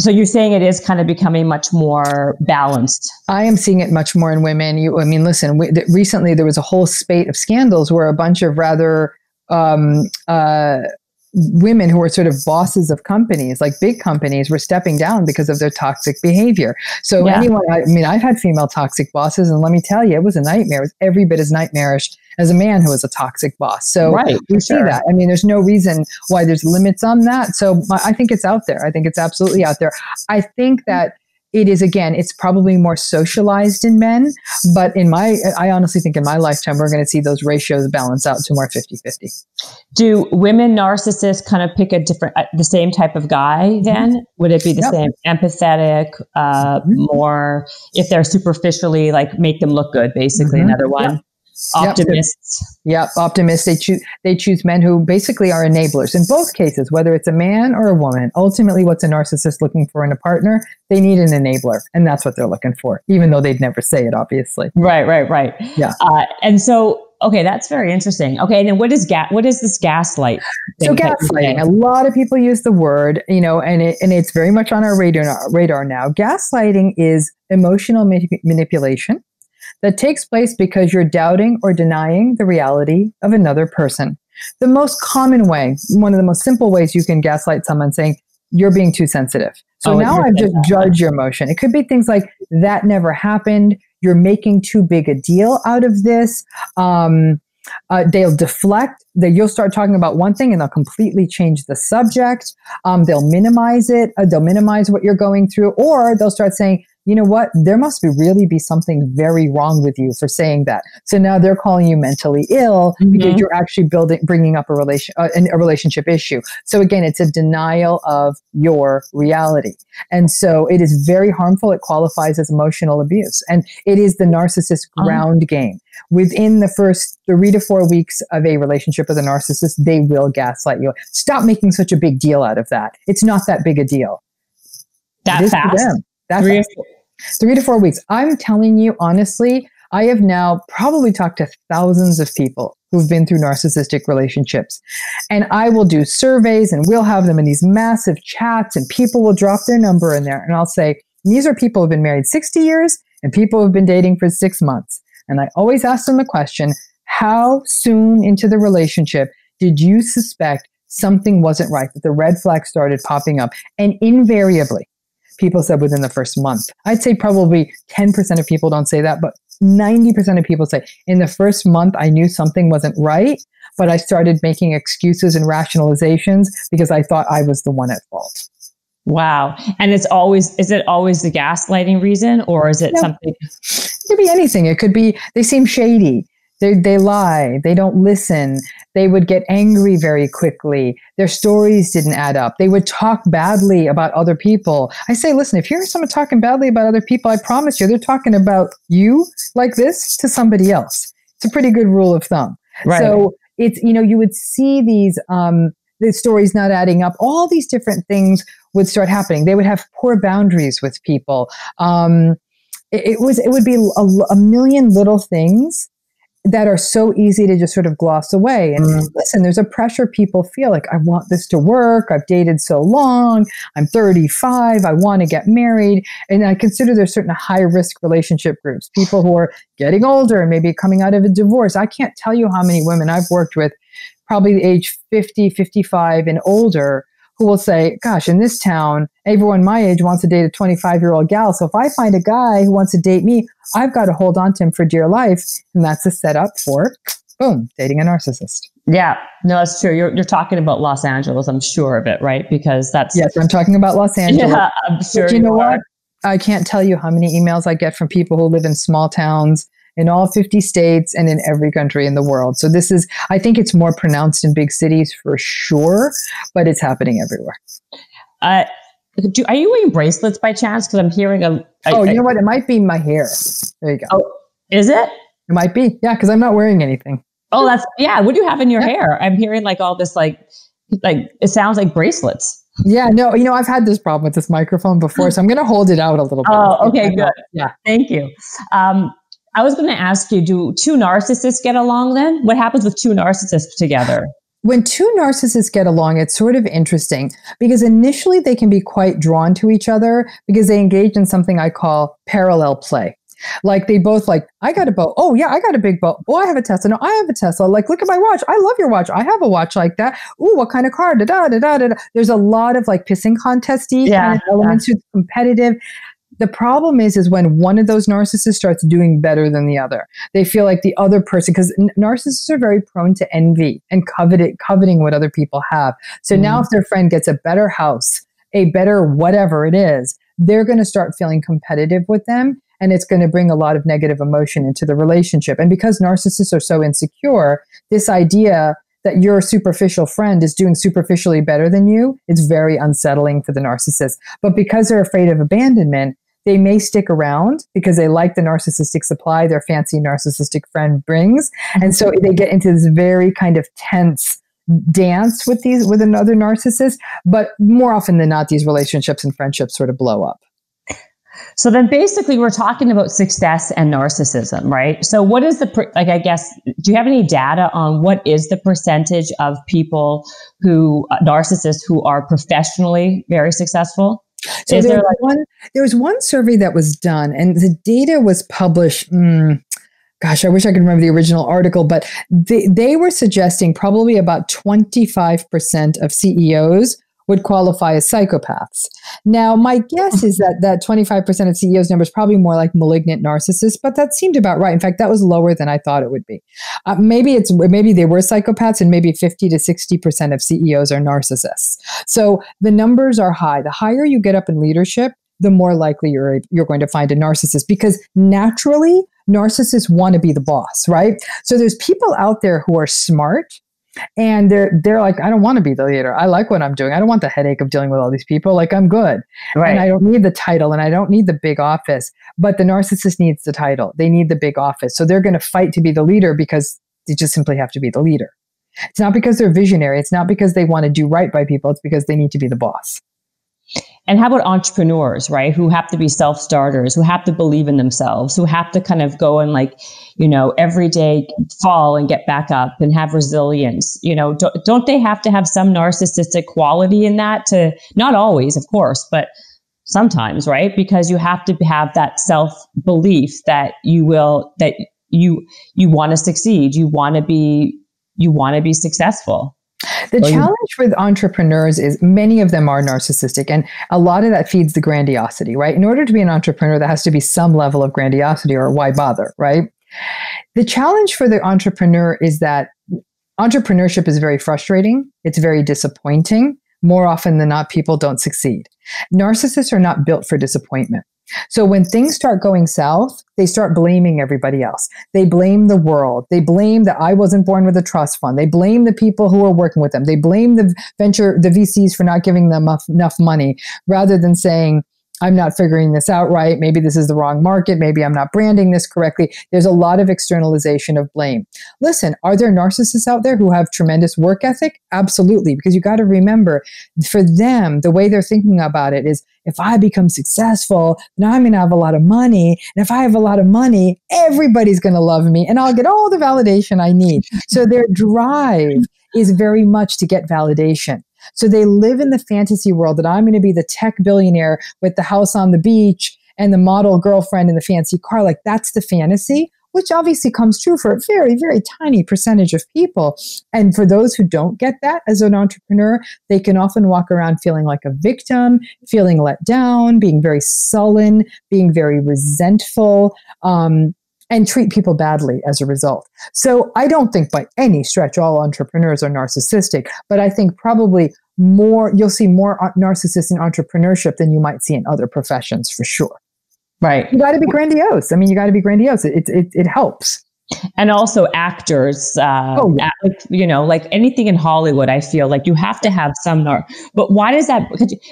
you're saying it is kind of becoming much more balanced. I am seeing it much more in women. Listen, recently there was a whole spate of scandals where a bunch of rather women who were sort of bosses of companies, like big companies, were stepping down because of their toxic behavior. So I've had female toxic bosses, and let me tell you, it was a nightmare. It was every bit as nightmarish as a man who was a toxic boss. So we see that. I mean, there's no reason why there's limits on that. So I think it's out there. I think it's absolutely out there. I think that it is, again, it's probably more socialized in men, but I honestly think in my lifetime, we're going to see those ratios balance out to more 50-50. Do women narcissists kind of pick the same type of guy then? Would it be the same? Empathetic, more, if they're superficially, like, make them look good, basically, another one? Yep. Optimists. Yep, optimists. They choose men who basically are enablers. In both cases, whether it's a man or a woman, ultimately what's a narcissist looking for in a partner? They need an enabler. And that's what they're looking for, even though they'd never say it, obviously. Right. Yeah. And so, okay, that's very interesting. Okay, and then what is this gaslight thing? So gaslighting, a lot of people use the word, and it's very much on our radar now. Gaslighting is emotional manipulation that takes place because you're doubting or denying the reality of another person. The most common way, one of the most simple ways you can gaslight someone, saying, you're being too sensitive. So now I've just judged your emotion. It could be things like, that never happened. You're making too big a deal out of this. They'll deflect. You'll start talking about one thing and they'll completely change the subject. They'll minimize it. They'll minimize what you're going through, or they'll start saying, you know what? There must really be something very wrong with you for saying that. So now they're calling you mentally ill because you're actually bringing up a relationship issue. So again, it's a denial of your reality. And so it is very harmful. It qualifies as emotional abuse. And it is the narcissist ground game. Within the first 3 to 4 weeks of a relationship with a narcissist, they will gaslight you. Stop making such a big deal out of that. It's not that big a deal. That fast? That's 3 to 4 weeks. I'm telling you, honestly, I have now probably talked to thousands of people who've been through narcissistic relationships. And I will do surveys and we'll have them in these massive chats and people will drop their number in there. And I'll say, these are people who've been married 60 years and people who've been dating for 6 months. And I always ask them the question, how soon into the relationship did you suspect something wasn't right, that the red flag started popping up? And invariably, people said within the first month. I'd say probably 10% of people don't say that, but 90% of people say, in the first month, I knew something wasn't right, but I started making excuses and rationalizations because I thought I was the one at fault. Wow. And is it always the gaslighting reason, or is it something? It could be anything. It could be, they seem shady. They lie. They don't listen. They would get angry very quickly. Their stories didn't add up. They would talk badly about other people. I say, listen, if you hear someone talking badly about other people, I promise you, they're talking about you like this to somebody else. It's a pretty good rule of thumb. Right. So it's, you would see these, the stories not adding up. All these different things would start happening. They would have poor boundaries with people. It would be a million little things that are so easy to just sort of gloss away. And listen, there's a pressure people feel like, I want this to work. I've dated so long. I'm 35. I want to get married. And I consider there's certain high risk relationship groups, people who are getting older and maybe coming out of a divorce. I can't tell you how many women I've worked with, probably age 50, 55 and older, who will say, gosh, in this town, everyone my age wants to date a 25-year-old gal. So if I find a guy who wants to date me, I've got to hold on to him for dear life. And that's a setup for, boom, dating a narcissist. Yeah, no, that's true. You're talking about Los Angeles, I'm sure of it, right? Because that's... Yes, I'm talking about Los Angeles. Yeah, I'm sure. But you know what? I can't tell you how many emails I get from people who live in small towns in all 50 states and in every country in the world. So this is, I think it's more pronounced in big cities for sure, but it's happening everywhere. Are you wearing bracelets by chance? Because I'm hearing you know what? It might be my hair. There you go. Oh, is it? It might be. Yeah, because I'm not wearing anything. Oh, what do you have in your hair? I'm hearing like all this, like it sounds like bracelets. Yeah, no, I've had this problem with this microphone before, so I'm going to hold it out a little bit. Oh, okay, good. Yeah. Thank you. I was going to ask you, do two narcissists get along then? What happens with two narcissists together? When two narcissists get along, it's sort of interesting because initially they can be quite drawn to each other because they engage in something I call parallel play. Like they both like, I got a boat. Oh yeah, I got a big boat. Oh, I have a Tesla. No, I have a Tesla. Like, look at my watch. I love your watch. I have a watch like that. Ooh, what kind of car? Da da da da da. There's a lot of like pissing contesty kind of elements. It's competitive. The problem is when one of those narcissists starts doing better than the other, they feel like the other person, because narcissists are very prone to envy and coveting what other people have. So now if their friend gets a better house, a better whatever it is, they're going to start feeling competitive with them. And it's going to bring a lot of negative emotion into the relationship. And because narcissists are so insecure, this idea that your superficial friend is doing superficially better than you, it's very unsettling for the narcissist. But because they're afraid of abandonment, they may stick around because they like the narcissistic supply their fancy narcissistic friend brings. And so they get into this very kind of tense dance with another narcissist. But more often than not, these relationships and friendships sort of blow up. So then basically we're talking about success and narcissism, right? So what is do you have any data on what is the percentage of people narcissists who are professionally very successsul? So there was one survey that was done and the data was published. Gosh, I wish I could remember the original article, but they were suggesting probably about 25% of CEOs would qualify as psychopaths. Now, my guess is that 25% of CEOs number is probably more like malignant narcissists, but that seemed about right. In fact, that was lower than I thought it would be. Maybe they were psychopaths and maybe 50 to 60% of CEOs are narcissists. So the numbers are high. The higher you get up in leadership, the more likely you're going to find a narcissist because naturally narcissists want to be the boss, right? So there's people out there who are smart and they're like, I don't want to be the leader. I like what I'm doing. I don't want the headache of dealing with all these people. Like I'm good. Right. And I don't need the title and I don't need the big office. But the narcissist needs the title. They need the big office. So they're going to fight to be the leader because they just simply have to be the leader. It's not because they're visionary. It's not because they want to do right by people. It's because they need to be the boss. And how about entrepreneurs, right? Who have to be self-starters, who have to believe in themselves, who have to kind of go and every day fall and get back up and have resilience. Don't they have to have some narcissistic quality in that to, not always, of course, but sometimes, right? Because you have to have that self-belief that you want to succeed. You want to be successful. The challenge with entrepreneurs is many of them are narcissistic, and a lot of that feeds the grandiosity, right? In order to be an entrepreneur, there has to be some level of grandiosity or why bother, right? The challenge for the entrepreneur is that entrepreneurship is very frustrating. It's very disappointing. More often than not, people don't succeed. Narcissists are not built for disappointment. So when things start going south, they start blaming everybody else. They blame the world. They blame that I wasn't born with a trust fund. They blame the people who are working with them. They blame the VCs for not giving them enough money, rather than saying, I'm not figuring this out right. Maybe this is the wrong market. Maybe I'm not branding this correctly. There's a lot of externalization of blame. Listen, are there narcissists out there who have tremendous work ethic? Absolutely. Because you got to remember, for them, the way they're thinking about it is, if I become successful, then I'm going to have a lot of money. And if I have a lot of money, everybody's going to love me and I'll get all the validation I need. So their drive is very much to get validation. So they live in the fantasy world that I'm going to be the tech billionaire with the house on the beach and the model girlfriend in the fancy car. Like, that's the fantasy, which obviously comes true for a very, very tiny percentage of people. And for those who don't get that as an entrepreneur, they can often walk around feeling like a victim, feeling let down, being very sullen, being very resentful, and treat people badly as a result. So I don't think by any stretch all entrepreneurs are narcissistic, but I think probably you'll see more narcissists in entrepreneurship than you might see in other professions, for sure. Right. You got to be grandiose. I mean, you got to be grandiose. It helps. And also actors, like anything in Hollywood, I feel like you have to have some, but why does that,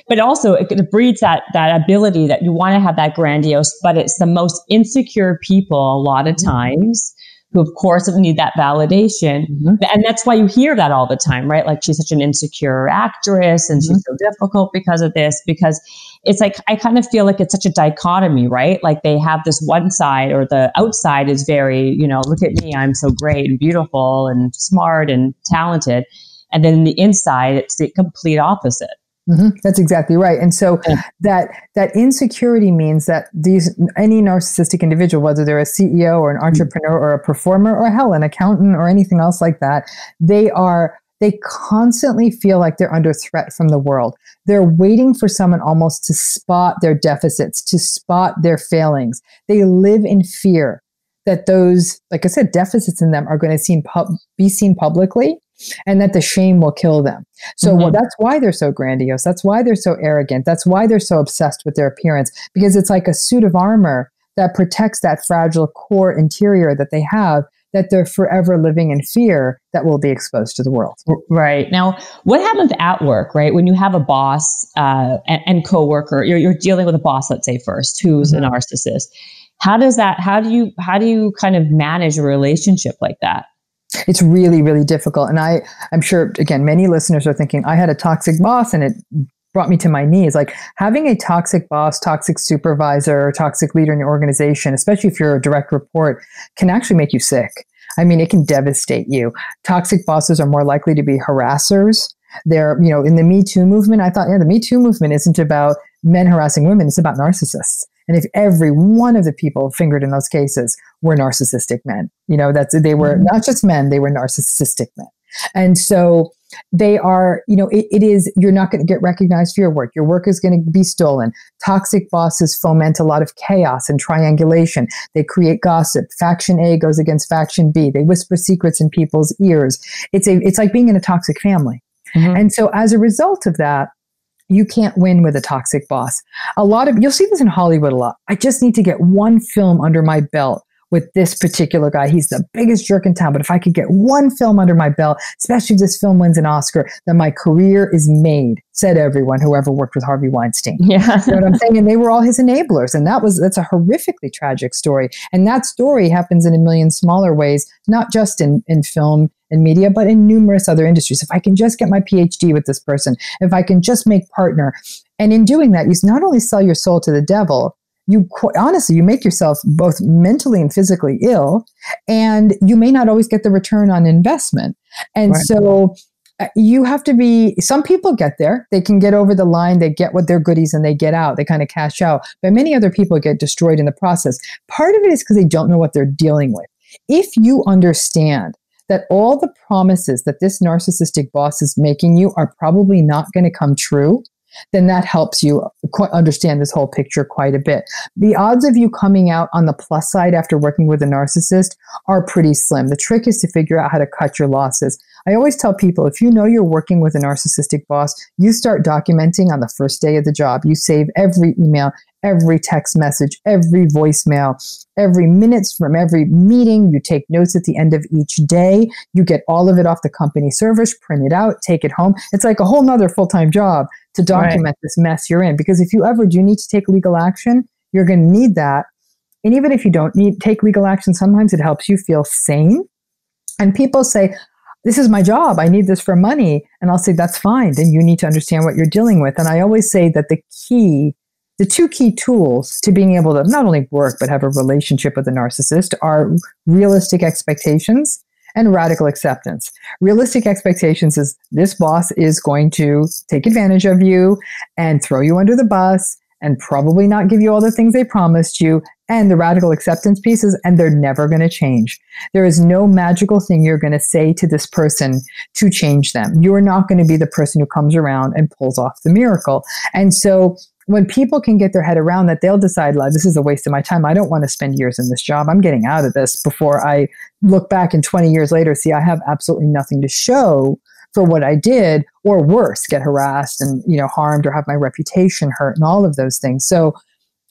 but also it breeds that ability that you want to have that grandiose, but it's the most insecure people a lot of times who of course need that validation. Mm-hmm. And that's why you hear that all the time, right? Like, she's such an insecure actress and she's so difficult because of this, because it's like, I kind of feel like it's such a dichotomy, right? Like, they have this one side, or the outside is very, look at me, I'm so great and beautiful and smart and talented. And then the inside, it's the complete opposite. Mm-hmm. That's exactly right. And so that insecurity means that any narcissistic individual, whether they're a CEO or an entrepreneur or a performer or hell, an accountant or anything else like that, they constantly feel like they're under threat from the world. They're waiting for someone almost to spot their deficits, to spot their failings. They live in fear that those, like I said, deficits in them are going to be seen publicly, and that the shame will kill them. So that's why they're so grandiose. That's why they're so arrogant. That's why they're so obsessed with their appearance, because it's like a suit of armor that protects that fragile core interior that they have, that they're forever living in fear that will be exposed to the world. Right. Now, what happens at work, right? When you have a boss and coworker, you're dealing with a boss, let's say first, who's a narcissist. How do you kind of manage a relationship like that? It's really, really difficult. And I'm sure, again, many listeners are thinking, I had a toxic boss and it brought me to my knees. Like, having a toxic boss, toxic supervisor, toxic leader in your organization, especially if you're a direct report, can actually make you sick. I mean, it can devastate you. Toxic bosses are more likely to be harassers. They're, in the Me Too movement, I thought, the Me Too movement isn't about men harassing women. It's about narcissists. And if every one of the people fingered in those cases were narcissistic men, they were not just men, they were narcissistic men. And so they are, you're not going to get recognized for your work. Your work is going to be stolen. Toxic bosses foment a lot of chaos and triangulation. They create gossip. Faction A goes against faction B. They whisper secrets in people's ears. It's like being in a toxic family. Mm-hmm. And so as a result of that, you can't win with a toxic boss. You'll see this in Hollywood a lot. I just need to get one film under my belt with this particular guy. He's the biggest jerk in town. But if I could get one film under my belt, especially if this film wins an Oscar, then my career is made, said everyone who ever worked with Harvey Weinstein. Yeah. You know what I'm saying? And they were all his enablers. And that's a horrifically tragic story. And that story happens in a million smaller ways, not just in film and media, but in numerous other industries. If I can just get my PhD with this person, if I can just make partner. And in doing that, you not only sell your soul to the devil, you make yourself both mentally and physically ill, and you may not always get the return on investment. And so you have to some people get there, they can get over the line, they get what their goodies and they get out, they kind of cash out. But many other people get destroyed in the process. Part of it is because they don't know what they're dealing with. If you understand that all the promises that this narcissistic boss is making you are probably not going to come true, then that helps you understand this whole picture quite a bit. The odds of you coming out on the plus side after working with a narcissist are pretty slim. The trick is to figure out how to cut your losses. I always tell people, if you know you're working with a narcissistic boss, you start documenting on the first day of the job. You save every email, every text message, every voicemail, every minutes from every meeting. You take notes at the end of each day. You get all of it off the company servers, print it out, take it home. It's like a whole nother full-time job to document this mess you're in. Because if you ever do need to take legal action, you're going to need that. And even if you don't take legal action, sometimes it helps you feel sane. And people say, this is my job. I need this for money. And I'll say, that's fine. Then you need to understand what you're dealing with. And I always say that the two key tools to being able to not only work, but have a relationship with a narcissist are realistic expectations and radical acceptance. Realistic expectations is this boss is going to take advantage of you and throw you under the bus and probably not give you all the things they promised you. And the radical acceptance pieces, and they're never going to change. There is no magical thing you're going to say to this person to change them. You're not going to be the person who comes around and pulls off the miracle. And so when people can get their head around that, they'll decide, like, this is a waste of my time. I don't want to spend years in this job. I'm getting out of this before I look back and 20 years later, see, I have absolutely nothing to show for what I did, or worse, get harassed and, harmed or have my reputation hurt and all of those things. So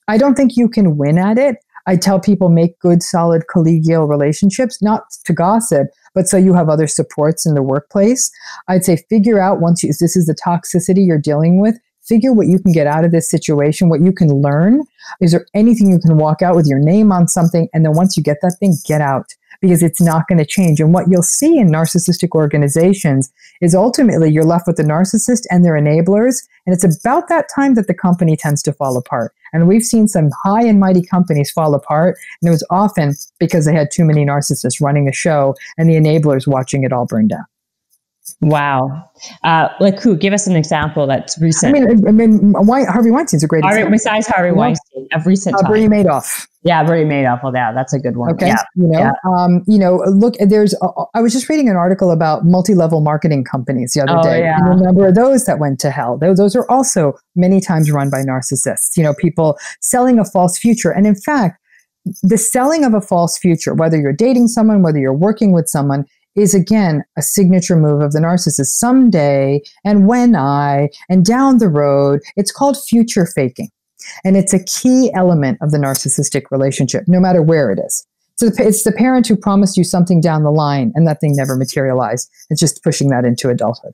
I don't think you can win at it. I tell people make good, solid collegial relationships, not to gossip, but so you have other supports in the workplace. I'd say figure out if this is the toxicity you're dealing with, figure what you can get out of this situation, what you can learn. Is there anything you can walk out with your name on something? And then once you get that thing, get out, because it's not going to change. And what you'll see in narcissistic organizations is ultimately you're left with the narcissist and their enablers. And it's about that time that the company tends to fall apart. And we've seen some high and mighty companies fall apart. And it was often because they had too many narcissists running the show and the enablers watching it all burn down. Wow. Like who? Give us an example that's recent. Harvey Weinstein's a great example. Besides Harvey Weinstein, of recent time. Bernie Madoff. Yeah, Bernie Madoff. Well, yeah, that's a good one. Okay. Yeah. Look, I was just reading an article about multi-level marketing companies the other day. Yeah. And a number of those that went to hell. Those are also many times run by narcissists, people selling a false future. And in fact, the selling of a false future, whether you're dating someone, whether you're working with someone, is again a signature move of the narcissist. Someday, and and down the road, it's called future faking. And it's a key element of the narcissistic relationship, no matter where it is. So it's the parent who promised you something down the line and that thing never materialized. It's just pushing that into adulthood.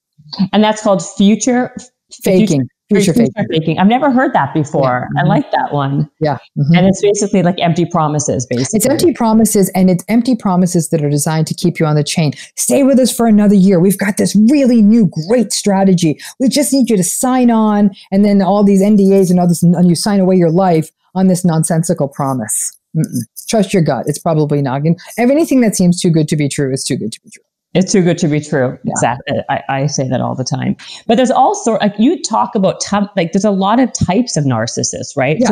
And that's called future faking. Future faking. I've never heard that before. Yeah. I like that one. Yeah. Mm-hmm. And it's basically like empty promises, basically. It's empty promises, and it's empty promises that are designed to keep you on the chain. Stay with us for another year. We've got this really new, great strategy. We just need you to sign on, and then all these NDAs and all this, and you sign away your life on this nonsensical promise. Trust your gut. It's probably not. Anything that seems too good to be true is too good to be true. It's too good to be true. Yeah. Exactly. I say that all the time. But there's also, like you talk about, there's a lot of types of narcissists, right? Yeah.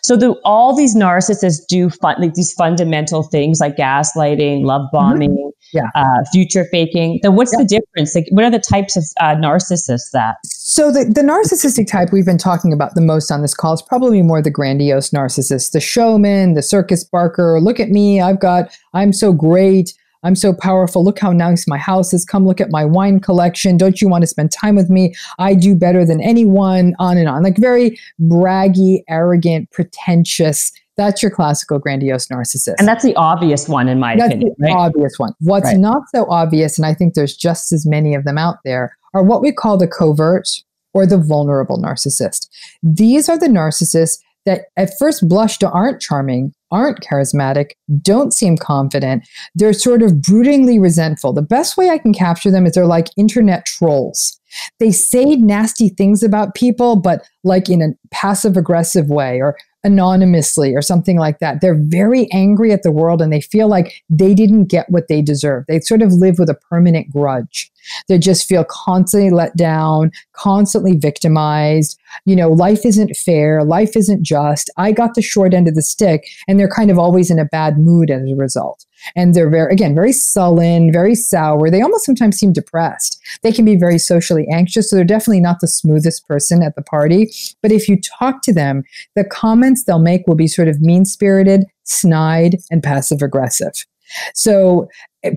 So do all these narcissists do these fundamental things like gaslighting, love bombing, future faking? Then what's the difference? Like, what are the types of narcissists that? So the narcissistic type we've been talking about the most on this call is probably more the grandiose narcissist, the showman, the circus barker. Look at me. I'm so great. I'm so powerful. Look how nice my house is. Come look at my wine collection. Don't you want to spend time with me? I do better than anyone, on and on. Like very braggy, arrogant, pretentious. That's your classical grandiose narcissist. And that's the obvious one, in my opinion. That's the obvious one. What's not so obvious, and I think there's just as many of them out there, are what we call the covert or the vulnerable narcissist. These are the narcissists that at first blush aren't charming, aren't charismatic, don't seem confident. They're sort of broodingly resentful. The best way I can capture them is they're like internet trolls. They say nasty things about people, but like in a passive aggressive way or anonymously or something like that. They're very angry at the world and they feel like they didn't get what they deserve. They sort of live with a permanent grudge. They just feel constantly let down, constantly victimized. Life isn't fair. Life isn't just. I got the short end of the stick, and they're kind of always in a bad mood as a result. And they're very sullen, very sour. They almost sometimes seem depressed. They can be very socially anxious. So they're definitely not the smoothest person at the party. But if you talk to them, the comments they'll make will be sort of mean-spirited, snide, and passive-aggressive. So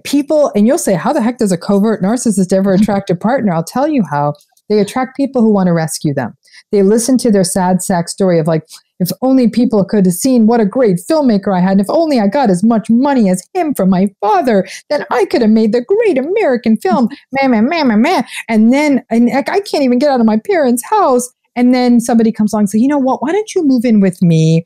people, and you'll say, how the heck does a covert narcissist ever attract a partner? I'll tell you how. They attract people who want to rescue them. They listen to their sad sack story of like, if only people could have seen what a great filmmaker I had. And if only I got as much money as him from my father, then I could have made the great American film. Man. And then I can't even get out of my parents' house. And then somebody comes along and says, you know what? Why don't you move in with me?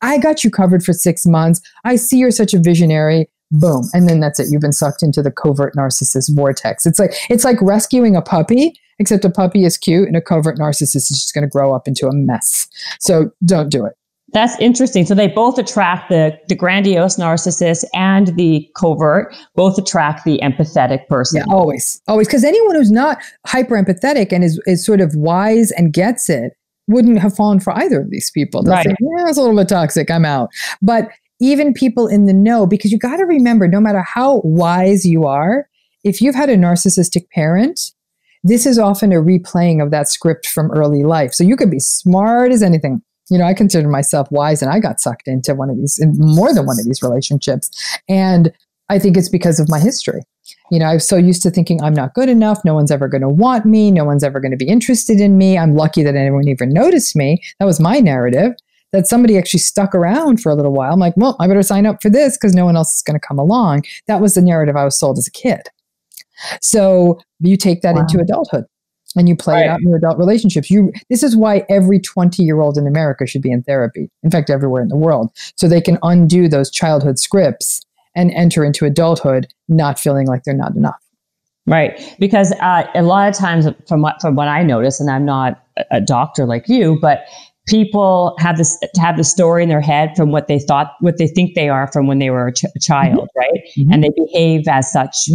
I got you covered for 6 months. I see you're such a visionary. Boom. And then that's it. You've been sucked into the covert narcissist vortex. It's like rescuing a puppy, except a puppy is cute and a covert narcissist is just going to grow up into a mess. So don't do it. That's interesting. So they both attract the grandiose narcissist and the covert, both attract the empathetic person. Yeah, always. Because anyone who's not hyper empathetic and is sort of wise and gets it wouldn't have fallen for either of these people. They'll say, yeah, it's a little bit toxic. I'm out. But even people in the know, because you got to remember, no matter how wise you are, if you've had a narcissistic parent, this is often a replaying of that script from early life. So you could be smart as anything. You know, I consider myself wise and I got sucked into more than one of these relationships. And I think it's because of my history. You know, I was so used to thinking I'm not good enough. No one's ever going to want me. No one's ever going to be interested in me. I'm lucky that anyone even noticed me. That was my narrative. That somebody actually stuck around for a little while. I'm like, well, I better sign up for this because no one else is going to come along. That was the narrative I was sold as a kid. So you take that into adulthood and you play it out in your adult relationships. This is why every 20-year-old in America should be in therapy. In fact, everywhere in the world. So they can undo those childhood scripts and enter into adulthood not feeling like they're not enough. Right. Because a lot of times from what I notice, and I'm not a doctor like you, but people have the story in their head from what they think they are from when they were a child, right? Mm-hmm. And they behave as such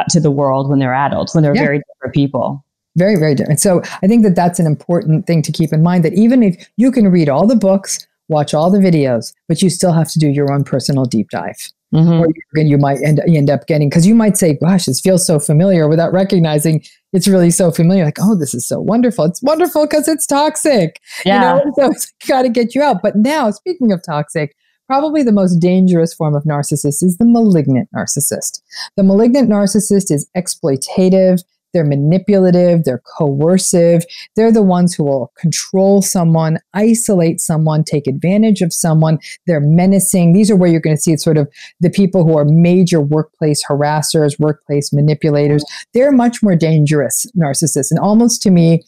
to the world when they're adults, when they're very different people. Very, very different. So I think that that's an important thing to keep in mind, that even if you can read all the books, watch all the videos, but you still have to do your own personal deep dive. Mm-hmm. Or you might end up getting, because you might say, gosh, this feels so familiar, without recognizing it's really so familiar. Like, oh, this is so wonderful. It's wonderful because it's toxic. Yeah. You know, so it's got to get you out. But now, speaking of toxic, probably the most dangerous form of narcissist is the malignant narcissist. The malignant narcissist is exploitative. They're manipulative, they're coercive. They're the ones who will control someone, isolate someone, take advantage of someone. They're menacing. These are where you're going to see it, sort of the people who are major workplace harassers, workplace manipulators. They're much more dangerous narcissists. And almost to me,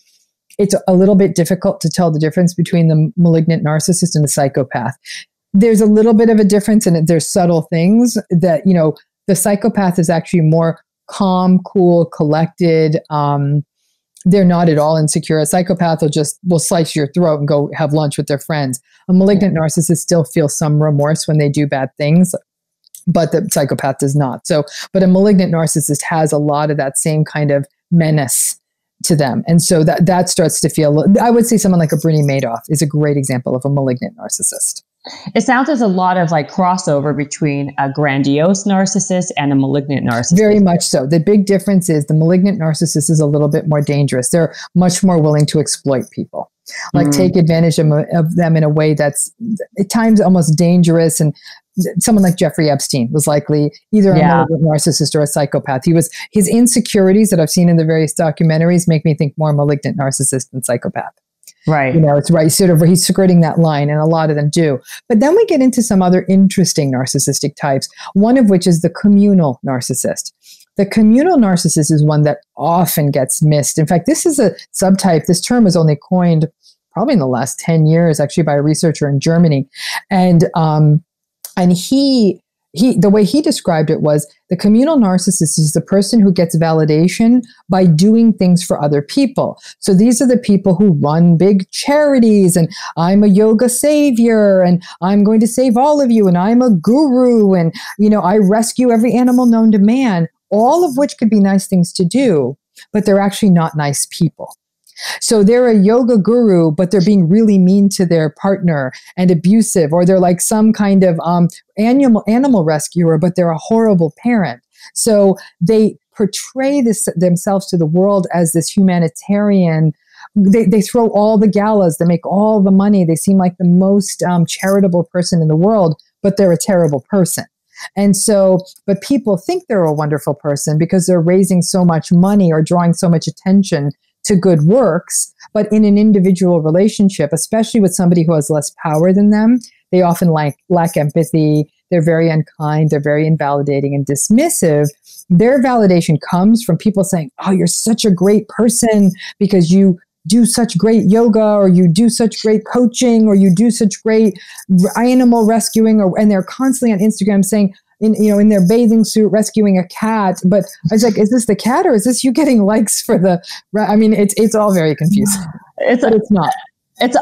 it's a little bit difficult to tell the difference between the malignant narcissist and the psychopath. There's a little bit of a difference, and there's subtle things that, you know, the psychopath is actually more calm, cool, collected. They're not at all insecure. A psychopath will slice your throat and go have lunch with their friends. A malignant narcissist still feels some remorse when they do bad things, but the psychopath does not. So, but a malignant narcissist has a lot of that same kind of menace to them. And so that starts to feel, I would say someone like a Bernie Madoff is a great example of a malignant narcissist. It sounds as a lot of like crossover between a grandiose narcissist and a malignant narcissist. Very much so. The big difference is the malignant narcissist is a little bit more dangerous. They're much more willing to exploit people, like take advantage of them in a way that's at times almost dangerous. And someone like Jeffrey Epstein was likely either a malignant narcissist or a psychopath. His insecurities that I've seen in the various documentaries make me think more malignant narcissist than psychopath. Right. You know, it's right. Sort of, he's skirting that line, and a lot of them do. But then we get into some other interesting narcissistic types, one of which is the communal narcissist. The communal narcissist is one that often gets missed. In fact, this is a subtype. This term was only coined probably in the last 10 years, actually, by a researcher in Germany. And he the way he described it was the communal narcissist is the person who gets validation by doing things for other people. So these are the people who run big charities, and I'm a yoga savior, and I'm going to save all of you, and I'm a guru, and, you know, I rescue every animal known to man, all of which could be nice things to do, but they're actually not nice people. So they're a yoga guru, but they're being really mean to their partner and abusive, or they're like some kind of animal rescuer, but they're a horrible parent. So they portray themselves to the world as this humanitarian. They throw all the galas, they make all the money, they seem like the most charitable person in the world, but they're a terrible person. And so, but people think they're a wonderful person because they're raising so much money or drawing so much attention to good works, but in an individual relationship, especially with somebody who has less power than them, they often lack empathy. They're very unkind. They're very invalidating and dismissive. Their validation comes from people saying, oh, you're such a great person because you do such great yoga, or you do such great coaching, or you do such great animal rescuing, and they're constantly on Instagram saying, in their bathing suit rescuing a cat. But I was like, is this the cat, or is this you getting likes for the? I mean, it's all very confusing. It's not. It's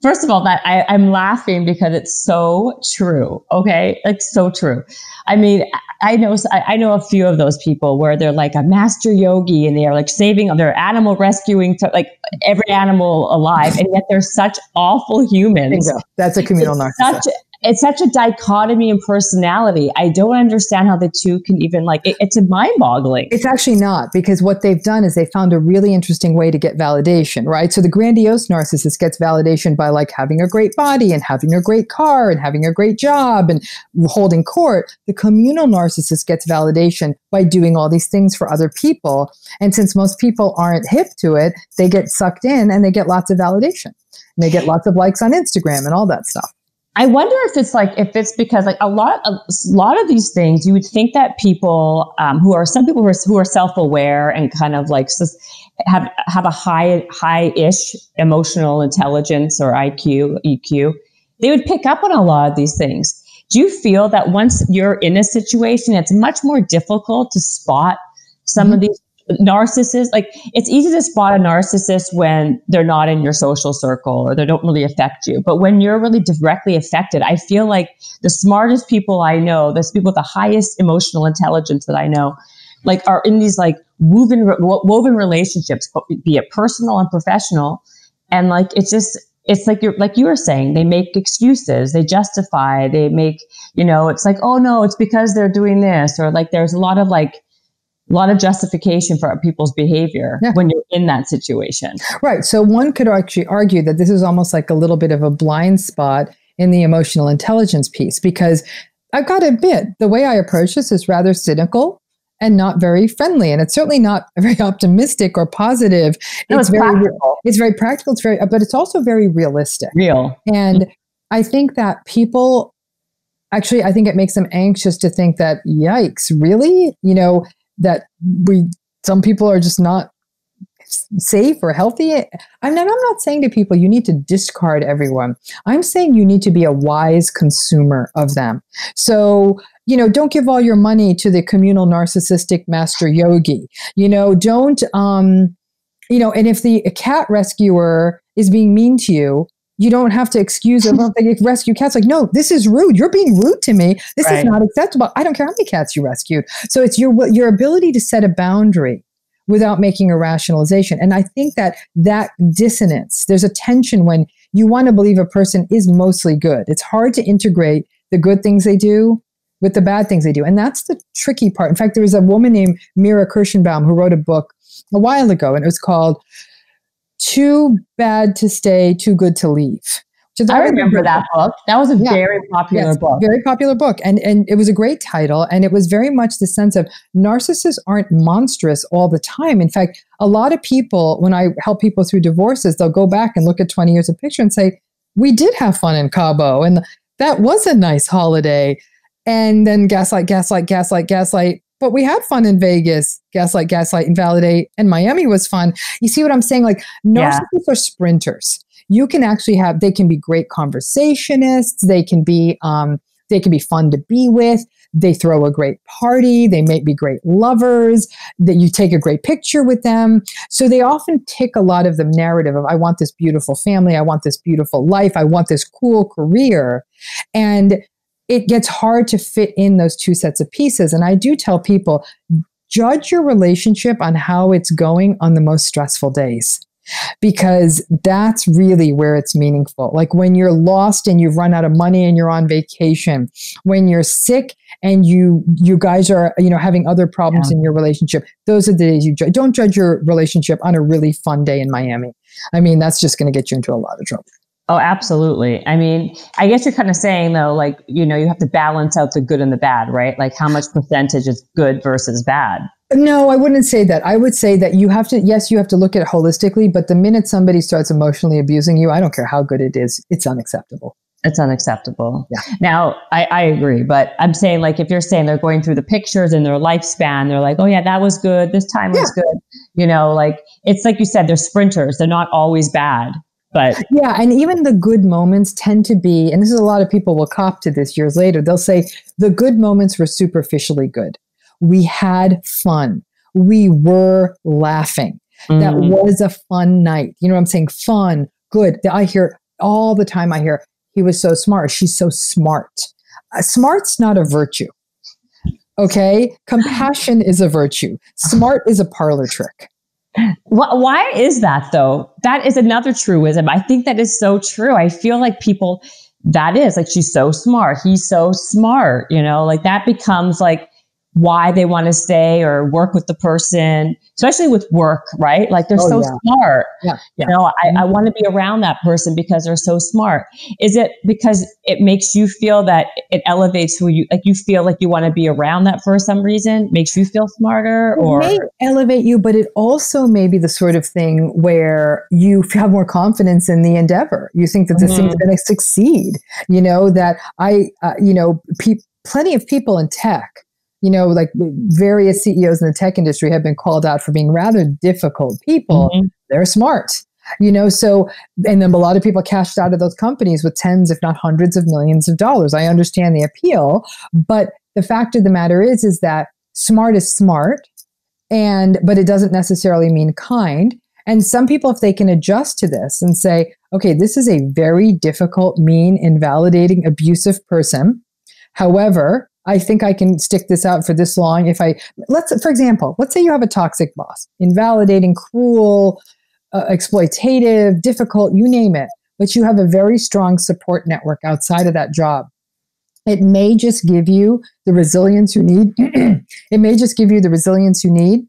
first of all that I'm laughing because it's so true. Okay, like so true. I mean, I know a few of those people where they're like a master yogi and they are like saving their animal rescuing to like every animal alive, and yet they're such awful humans. Bingo. That's a communal narcissist. It's such a dichotomy in personality. I don't understand how the two can even it's mind-boggling. It's actually not, because what they've done is they found a really interesting way to get validation, right? So the grandiose narcissist gets validation by like having a great body and having a great car and having a great job and holding court. The communal narcissist gets validation by doing all these things for other people. And since most people aren't hip to it, they get sucked in and they get lots of validation. And they get lots of likes on Instagram and all that stuff. I wonder if it's because like a lot of these things, you would think that people who are self-aware and kind of like have a high-ish emotional intelligence or IQ, EQ, they would pick up on a lot of these things. Do you feel that once you're in a situation, it's much more difficult to spot some of these narcissists? Like, it's easy to spot a narcissist when they're not in your social circle or they don't really affect you. But when you're really directly affected, I feel like the smartest people I know, the people with the highest emotional intelligence that I know, like are in these like woven relationships, be it personal and professional. And like, it's like you were saying, they make excuses, they justify, they make, it's like, oh no, it's because they're doing this, or like, there's a lot of justification for people's behavior when you're in that situation. Right. So one could actually argue that this is almost like a little bit of a blind spot in the emotional intelligence piece, because I've got to admit, the way I approach this is rather cynical and not very friendly. And it's certainly not very optimistic or positive. No, it's very practical. It's very practical. But it's also very realistic. Real. And I think that people, actually, I think it makes them anxious to think that, yikes, really? That some people are just not safe or healthy. I'm not saying to people, you need to discard everyone. I'm saying you need to be a wise consumer of them. So, don't give all your money to the communal narcissistic master yogi. Don't, and if the cat rescuer is being mean to you, you don't have to excuse them. They rescue cats. Like, no, this is rude. You're being rude to me. This is not acceptable. I don't care how many cats you rescued. So it's your ability to set a boundary without making a rationalization. And I think that dissonance, there's a tension when you want to believe a person is mostly good. It's hard to integrate the good things they do with the bad things they do. And that's the tricky part. In fact, there was a woman named Mira Kirschenbaum who wrote a book a while ago, and it was called Too Bad to Stay, Too Good to Leave. I remember that book. That was a very popular book. Very popular book. And it was a great title. And it was very much the sense of narcissists aren't monstrous all the time. In fact, a lot of people, when I help people through divorces, they'll go back and look at 20 years of picture and say, we did have fun in Cabo. And that was a nice holiday. And then gaslight. But we had fun in Vegas, gaslight, invalidate, and Miami was fun. You see what I'm saying? Like, narcissists are sprinters. You can actually they can be great conversationists. They can be fun to be with. They throw a great party. They may be great lovers. That you take a great picture with them. So they often tick a lot of the narrative of, I want this beautiful family. I want this beautiful life. I want this cool career. And it gets hard to fit in those two sets of pieces. And I do tell people, judge your relationship on how it's going on the most stressful days, because that's really where it's meaningful. Like when you're lost and you've run out of money and you're on vacation, when you're sick and you guys are, having other problems in your relationship, those are the days you judge. Don't judge your relationship on a really fun day in Miami. I mean, that's just going to get you into a lot of trouble. Oh, absolutely. I mean, I guess you're kind of saying though, like, you have to balance out the good and the bad, right? Like how much percentage is good versus bad. No, I wouldn't say that. I would say that you have to look at it holistically, but the minute somebody starts emotionally abusing you, I don't care how good it is, it's unacceptable. It's unacceptable. Yeah. Now, I agree, but I'm saying, like, if you're saying they're going through the pictures and their lifespan, they're like, oh yeah, that was good. This time was good. You know, like, it's like you said, they're sprinters. They're not always bad, but. Yeah. And even the good moments tend to be, and this is a lot of people will cop to this years later. They'll say the good moments were superficially good. We had fun. We were laughing. That was a fun night. You know what I'm saying? Fun, good. I hear all the time, he was so smart. She's so smart. Smart's not a virtue. Okay? Compassion is a virtue. Smart is a parlor trick. Why is that, though? That is another truism. I think that is so true. I feel like people, that is like, she's so smart. He's so smart. You know, like that becomes like why they want to stay or work with the person, especially with work, right? Like they're smart. Yeah. You know, I want to be around that person because they're so smart. Is it because it makes you feel that it elevates who you, like you feel like you want to be around that for some reason, makes you feel smarter? Or it may elevate you, but it also may be the sort of thing where you have more confidence in the endeavor. You think that this thing's going to succeed, you know, that plenty of people in tech, you know, like various CEOs in the tech industry have been called out for being rather difficult people. They're smart, you know, so, and then a lot of people cashed out of those companies with tens, if not hundreds of millions of dollars. I understand the appeal, but the fact of the matter is that smart is smart, but it doesn't necessarily mean kind. And some people, if they can adjust to this and say, okay, this is a very difficult, mean, invalidating, abusive person. However, I think I can stick this out for this long. For example, let's say you have a toxic boss, invalidating, cruel, exploitative, difficult, you name it, but you have a very strong support network outside of that job. It may just give you the resilience you need. It may just give you the resilience you need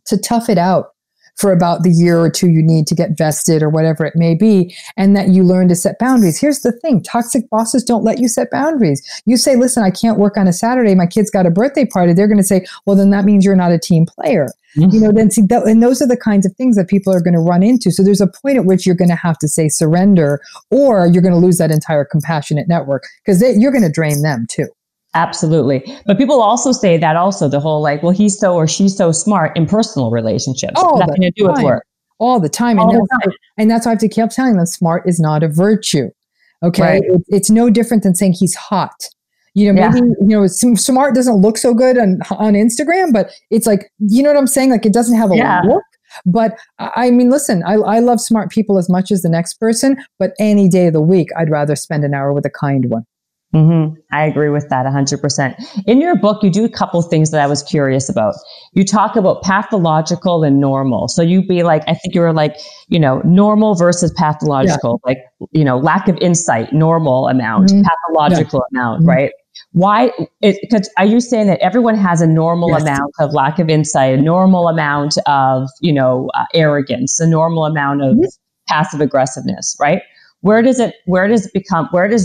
to tough it out for about the year or two you need to get vested or whatever it may be, and that you learn to set boundaries. Here's the thing. Toxic bosses don't let you set boundaries. You say, listen, I can't work on a Saturday. My kid's got a birthday party. They're going to say, well, then that means you're not a team player. You know, then and those are the kinds of things that people are going to run into. So there's a point at which you're going to have to say surrender, or you're going to lose that entire compassionate network because you're going to drain them too. Absolutely. But people also say that also the whole like, well, he's so or she's so smart in personal relationships. Nothing to do with work. All the time. And that's why I have to keep telling them smart is not a virtue. Okay. Right. It's no different than saying he's hot. You know, maybe, you know, smart doesn't look so good on Instagram, but it's like, you know what I'm saying? Like it doesn't have a look. But I mean, listen, I love smart people as much as the next person, but any day of the week, I'd rather spend an hour with a kind one. I agree with that 100%. In your book, you do a couple of things that I was curious about. You talk about pathological and normal. So you'd be like, I think you were like, you know, normal versus pathological, like, you know, lack of insight, normal amount, pathological amount, right? Why? Because are you saying that everyone has a normal amount of lack of insight, a normal amount of, you know, arrogance, a normal amount of passive aggressiveness, right? Where does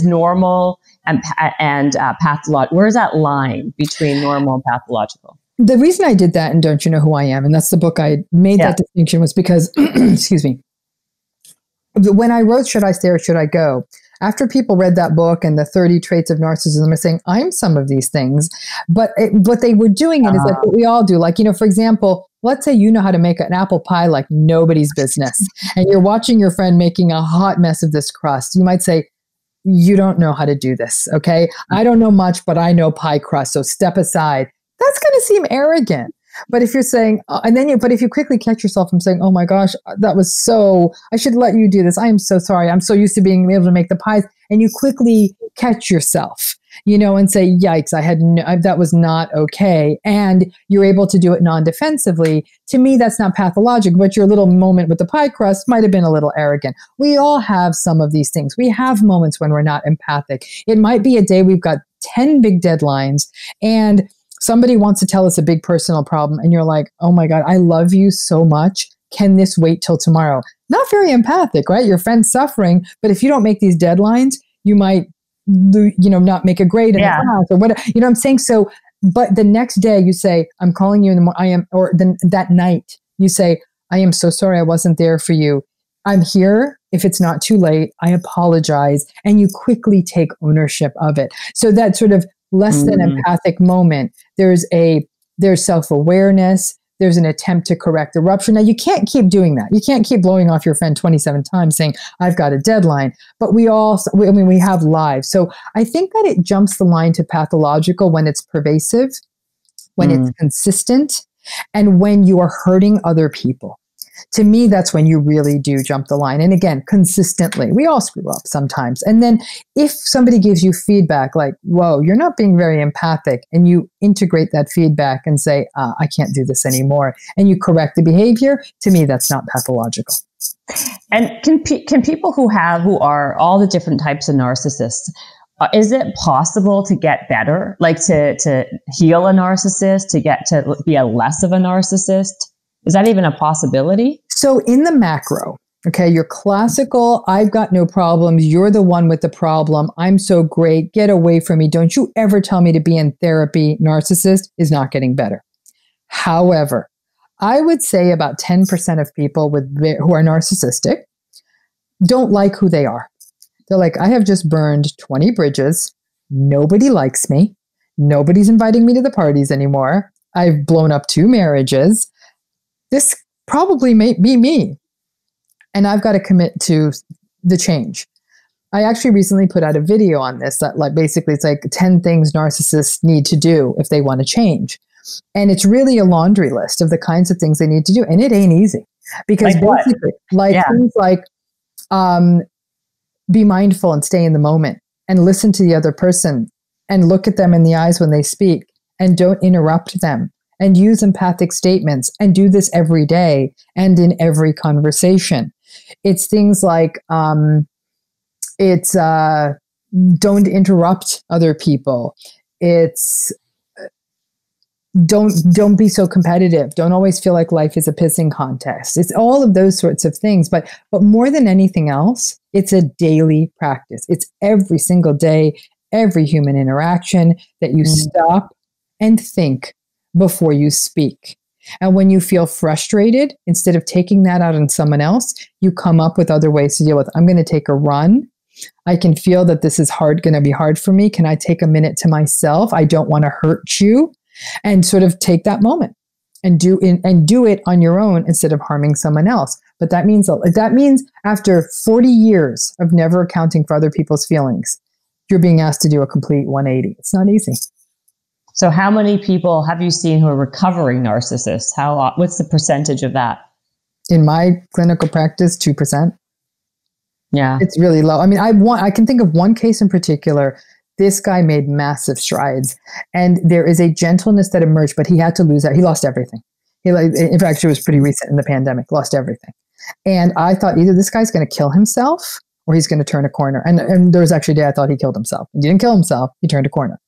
normal and pathological, where's that line between normal and pathological? The reason I did that, and Don't You Know Who I Am, and that's the book I made that distinction, was because, excuse me, when I wrote Should I Stay or Should I Go, after people read that book and the 30 traits of narcissism, are saying, I'm some of these things, but what they were doing it is like what we all do. Like, you know, for example, let's say you know how to make an apple pie like nobody's business, and you're watching your friend making a hot mess of this crust. You might say, you don't know how to do this, okay? I don't know much, but I know pie crust, so step aside. That's going to seem arrogant. But if you're saying, but if you quickly catch yourself from saying, oh my gosh, I should let you do this. I am so sorry. I'm so used to being able to make the pies. And you quickly catch yourself, you know, and say, yikes, that was not okay. And you're able to do it non-defensively. To me, that's not pathologic, but your little moment with the pie crust might have been a little arrogant. We all have some of these things. We have moments when we're not empathic. It might be a day we've got 10 big deadlines and somebody wants to tell us a big personal problem, and you're like, oh my God, I love you so much. Can this wait till tomorrow? Not very empathic, right? Your friend's suffering, but if you don't make these deadlines, you might, you know, not make a grade in the class or whatever. You know what I'm saying? So But the next day you say, I'm calling you in the morning, or then that night you say, I am so sorry I wasn't there for you. I'm here. If it's not too late, I apologize. And you quickly take ownership of it. So that sort of less than empathic moment, there's self-awareness. There's an attempt to correct the rupture. Now, you can't keep doing that. You can't keep blowing off your friend 27 times saying, I've got a deadline. But we have lives. So I think that it jumps the line to pathological when it's pervasive, when it's consistent, and when you are hurting other people. To me, that's when you really do jump the line. And again, consistently. We all screw up sometimes. And then if somebody gives you feedback like, whoa, you're not being very empathic, and you integrate that feedback and say, I can't do this anymore, and you correct the behavior, to me, that's not pathological. And can people who are all the different types of narcissists, is it possible to get better? Like to heal a narcissist, to get to be a less of a narcissist? Is that even a possibility? So in the macro, okay, your classical, I've got no problems. You're the one with the problem. I'm so great. Get away from me. Don't you ever tell me to be in therapy. Narcissist is not getting better. However, I would say about 10% of people who are narcissistic don't like who they are. They're like, I have just burned 20 bridges. Nobody likes me. Nobody's inviting me to the parties anymore. I've blown up 2 marriages. This probably may be me. And I've got to commit to the change. I actually recently put out a video on this that basically it's like 10 things narcissists need to do if they want to change. And it's really a laundry list of the kinds of things they need to do. And it ain't easy because things like be mindful and stay in the moment and listen to the other person and look at them in the eyes when they speak and don't interrupt them. And use empathic statements and do this every day and in every conversation. It's things like, don't interrupt other people. It's don't be so competitive. Don't always feel like life is a pissing contest. It's all of those sorts of things. But more than anything else, it's a daily practice. It's every single day, every human interaction that you stop and think before you speak. And when you feel frustrated, instead of taking that out on someone else, you come up with other ways to deal with it. I'm going to take a run. I can feel that this is going to be hard for me. Can I take a minute to myself? I don't want to hurt you. And sort of take that moment and do it on your own instead of harming someone else. But that means after 40 years of never accounting for other people's feelings, you're being asked to do a complete 180. It's not easy. So how many people have you seen who are recovering narcissists? What's the percentage of that? In my clinical practice, 2%. Yeah. It's really low. I mean, I can think of one case in particular. This guy made massive strides, and there is a gentleness that emerged, but he had to lose that. He lost everything. In fact, it was pretty recent in the pandemic, lost everything. And I thought either this guy's going to kill himself or he's going to turn a corner. And there was actually a day I thought he killed himself. He didn't kill himself. He turned a corner.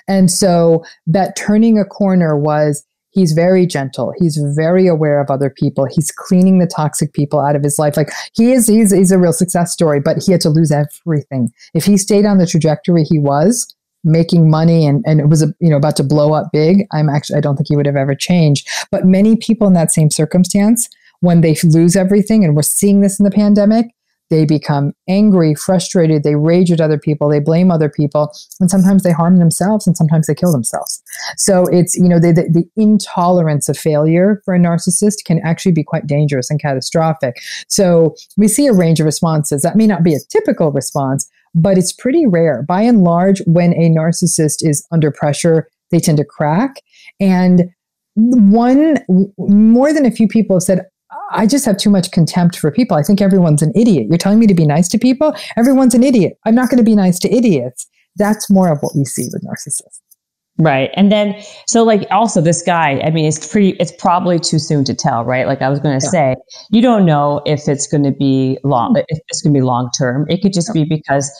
And so that turning a corner was, he's very gentle. He's very aware of other people. He's cleaning the toxic people out of his life. Like he's a real success story, but he had to lose everything. If he stayed on the trajectory he was, making money and it was about to blow up big, I don't think he would have ever changed. But many people in that same circumstance, when they lose everything, and we're seeing this in the pandemic, they become angry, frustrated, they rage at other people, they blame other people, and sometimes they harm themselves and sometimes they kill themselves. So it's, the intolerance of failure for a narcissist can actually be quite dangerous and catastrophic. So we see a range of responses. That may not be a typical response, but it's pretty rare. By and large, when a narcissist is under pressure, they tend to crack. And more than a few people have said, I just have too much contempt for people. I think everyone's an idiot. You're telling me to be nice to people? Everyone's an idiot. I'm not going to be nice to idiots. That's more of what we see with narcissists. Right. And then, so also this guy, I mean, it's probably too soon to tell, right? Like I was going to say, you don't know if it's going to be long term. It could just be because,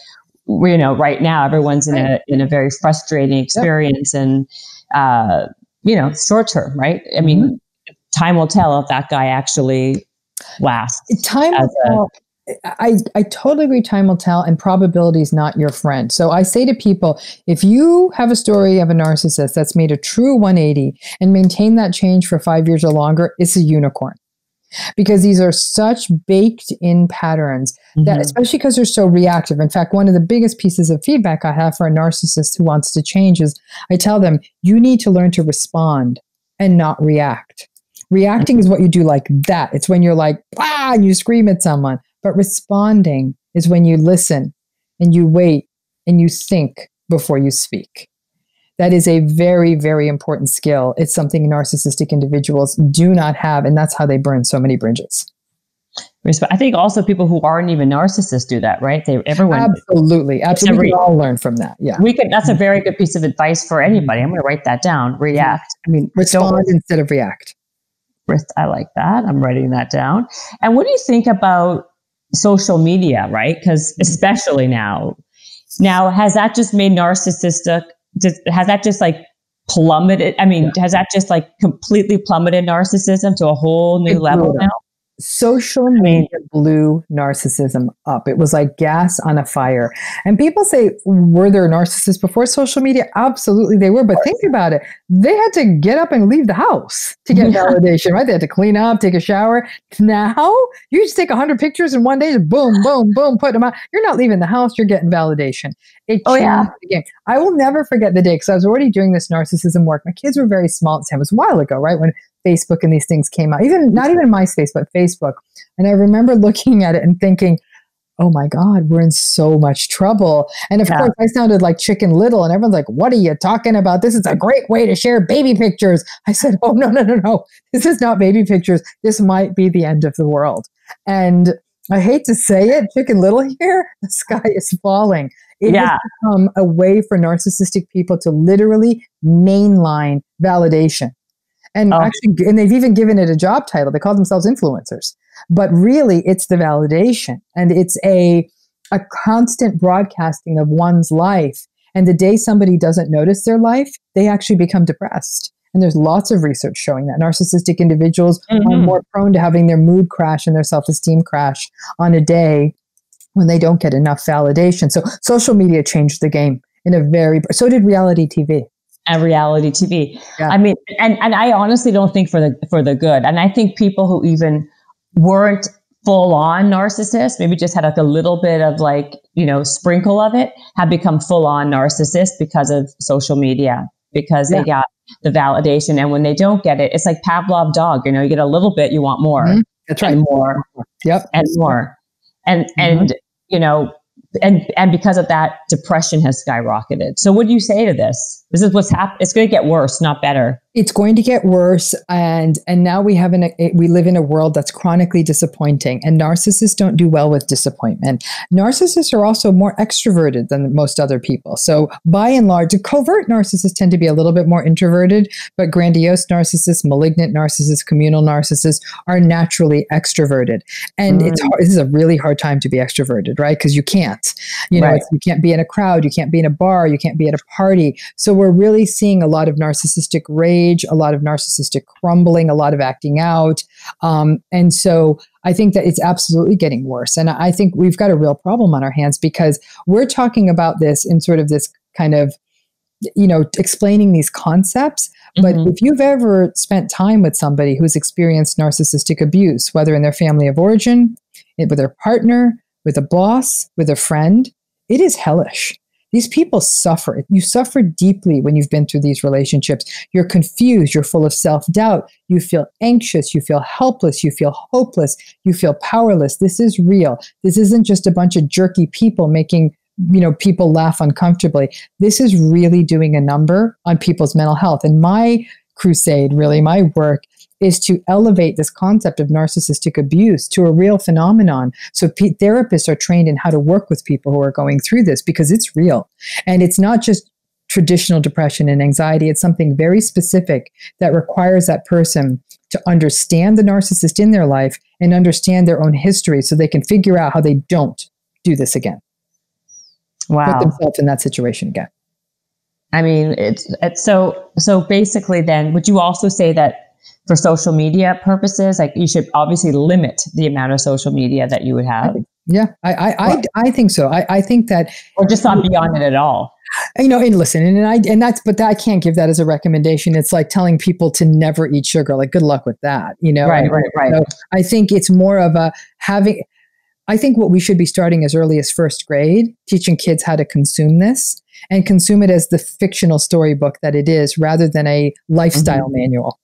right now everyone's in a very frustrating experience and, short term, right? I mean, time will tell if that guy actually lasts. Time will tell. I totally agree. Time will tell, and probability is not your friend. So I say to people, if you have a story of a narcissist that's made a true 180 and maintain that change for 5 years or longer, it's a unicorn. Because these are such baked in patterns that, especially because they're so reactive. In fact, one of the biggest pieces of feedback I have for a narcissist who wants to change is I tell them, you need to learn to respond and not react. Reacting is what you do like that. It's when you're like, ah, and you scream at someone. But responding is when you listen and you wait and you think before you speak. That is a very, very important skill. It's something narcissistic individuals do not have, and that's how they burn so many bridges. I think also people who aren't even narcissists do that, right? Everyone absolutely. We can all learn from that. Yeah, That's a very good piece of advice for anybody. I'm going to write that down. React. I mean, respond instead of react. I like that. I'm writing that down. And what do you think about social media, right? Because especially now, has that just made narcissistic? Has that just like plummeted? I mean, has that just like completely plummeted narcissism to a whole new level now? Social media blew narcissism up. It was like gas on a fire. And people say, were there narcissists before social media? Absolutely they were. But think about it. They had to get up and leave the house to get validation, right? They had to clean up, take a shower. Now, you just take 100 pictures in one day, just boom, boom, boom, put them out. You're not leaving the house. You're getting validation. It changed the game. I will never forget the day because I was already doing this narcissism work. My kids were very small at the time. It was a while ago, right? When Facebook and these things came out, not even MySpace, but Facebook. And I remember looking at it and thinking, oh my God, we're in so much trouble. And of course, I sounded like Chicken Little, and everyone's like, what are you talking about? This is a great way to share baby pictures. I said, oh, no. This is not baby pictures. This might be the end of the world. And I hate to say it, Chicken Little here, the sky is falling. It has become a way for narcissistic people to literally mainline validation. And and they've even given it a job title. They call themselves influencers. But really, it's the validation. And it's a constant broadcasting of one's life. And the day somebody doesn't notice their life, they actually become depressed. And there's lots of research showing that narcissistic individuals are more prone to having their mood crash and their self-esteem crash on a day when they don't get enough validation. So social media changed the game so did reality TV. And reality TV. Yeah. I mean, and I honestly don't think for the good. And I think people who even weren't full on narcissists, maybe just had like a little bit of like, sprinkle of it, have become full on narcissists because of social media, because they got the validation. And when they don't get it, it's like Pavlov dog, you get a little bit, you want more. That's right. And more. Yep. And more. And because of that, depression has skyrocketed. So what do you say to this? This is what's happening. It's going to get worse, not better. It's going to get worse. And now we live in a world that's chronically disappointing, and narcissists don't do well with disappointment. Narcissists are also more extroverted than most other people. So by and large, covert narcissists tend to be a little bit more introverted, but grandiose narcissists, malignant narcissists, communal narcissists are naturally extroverted. And this is a really hard time to be extroverted, right? Because you can't, you can't be in a crowd, you can't be in a bar, you can't be at a party. So we're really seeing a lot of narcissistic rage, a lot of narcissistic crumbling, a lot of acting out. And so I think that it's absolutely getting worse. And I think we've got a real problem on our hands because we're talking about this in sort of this kind of, explaining these concepts. But if you've ever spent time with somebody who's experienced narcissistic abuse, whether in their family of origin, with their partner, with a boss, with a friend, it is hellish. These people suffer. You suffer deeply when you've been through these relationships. You're confused. You're full of self-doubt. You feel anxious. You feel helpless. You feel hopeless. You feel powerless. This is real. This isn't just a bunch of jerky people making, people laugh uncomfortably. This is really doing a number on people's mental health. And my crusade, really, my work is to elevate this concept of narcissistic abuse to a real phenomenon. So therapists are trained in how to work with people who are going through this because it's real. And it's not just traditional depression and anxiety. It's something very specific that requires that person to understand the narcissist in their life and understand their own history so they can figure out how they don't do this again. Wow. Put themselves in that situation again. I mean, it's so basically then, would you also say that for social media purposes, like you should obviously limit the amount of social media that you would have? Yeah, I think so. I think that, or just not beyond it at all. And listen, but I can't give that as a recommendation. It's like telling people to never eat sugar. Like, good luck with that. Right. So I think it's more of I think what we should be starting as early as first grade, teaching kids how to consume this and consume it as the fictional storybook that it is, rather than a lifestyle manual.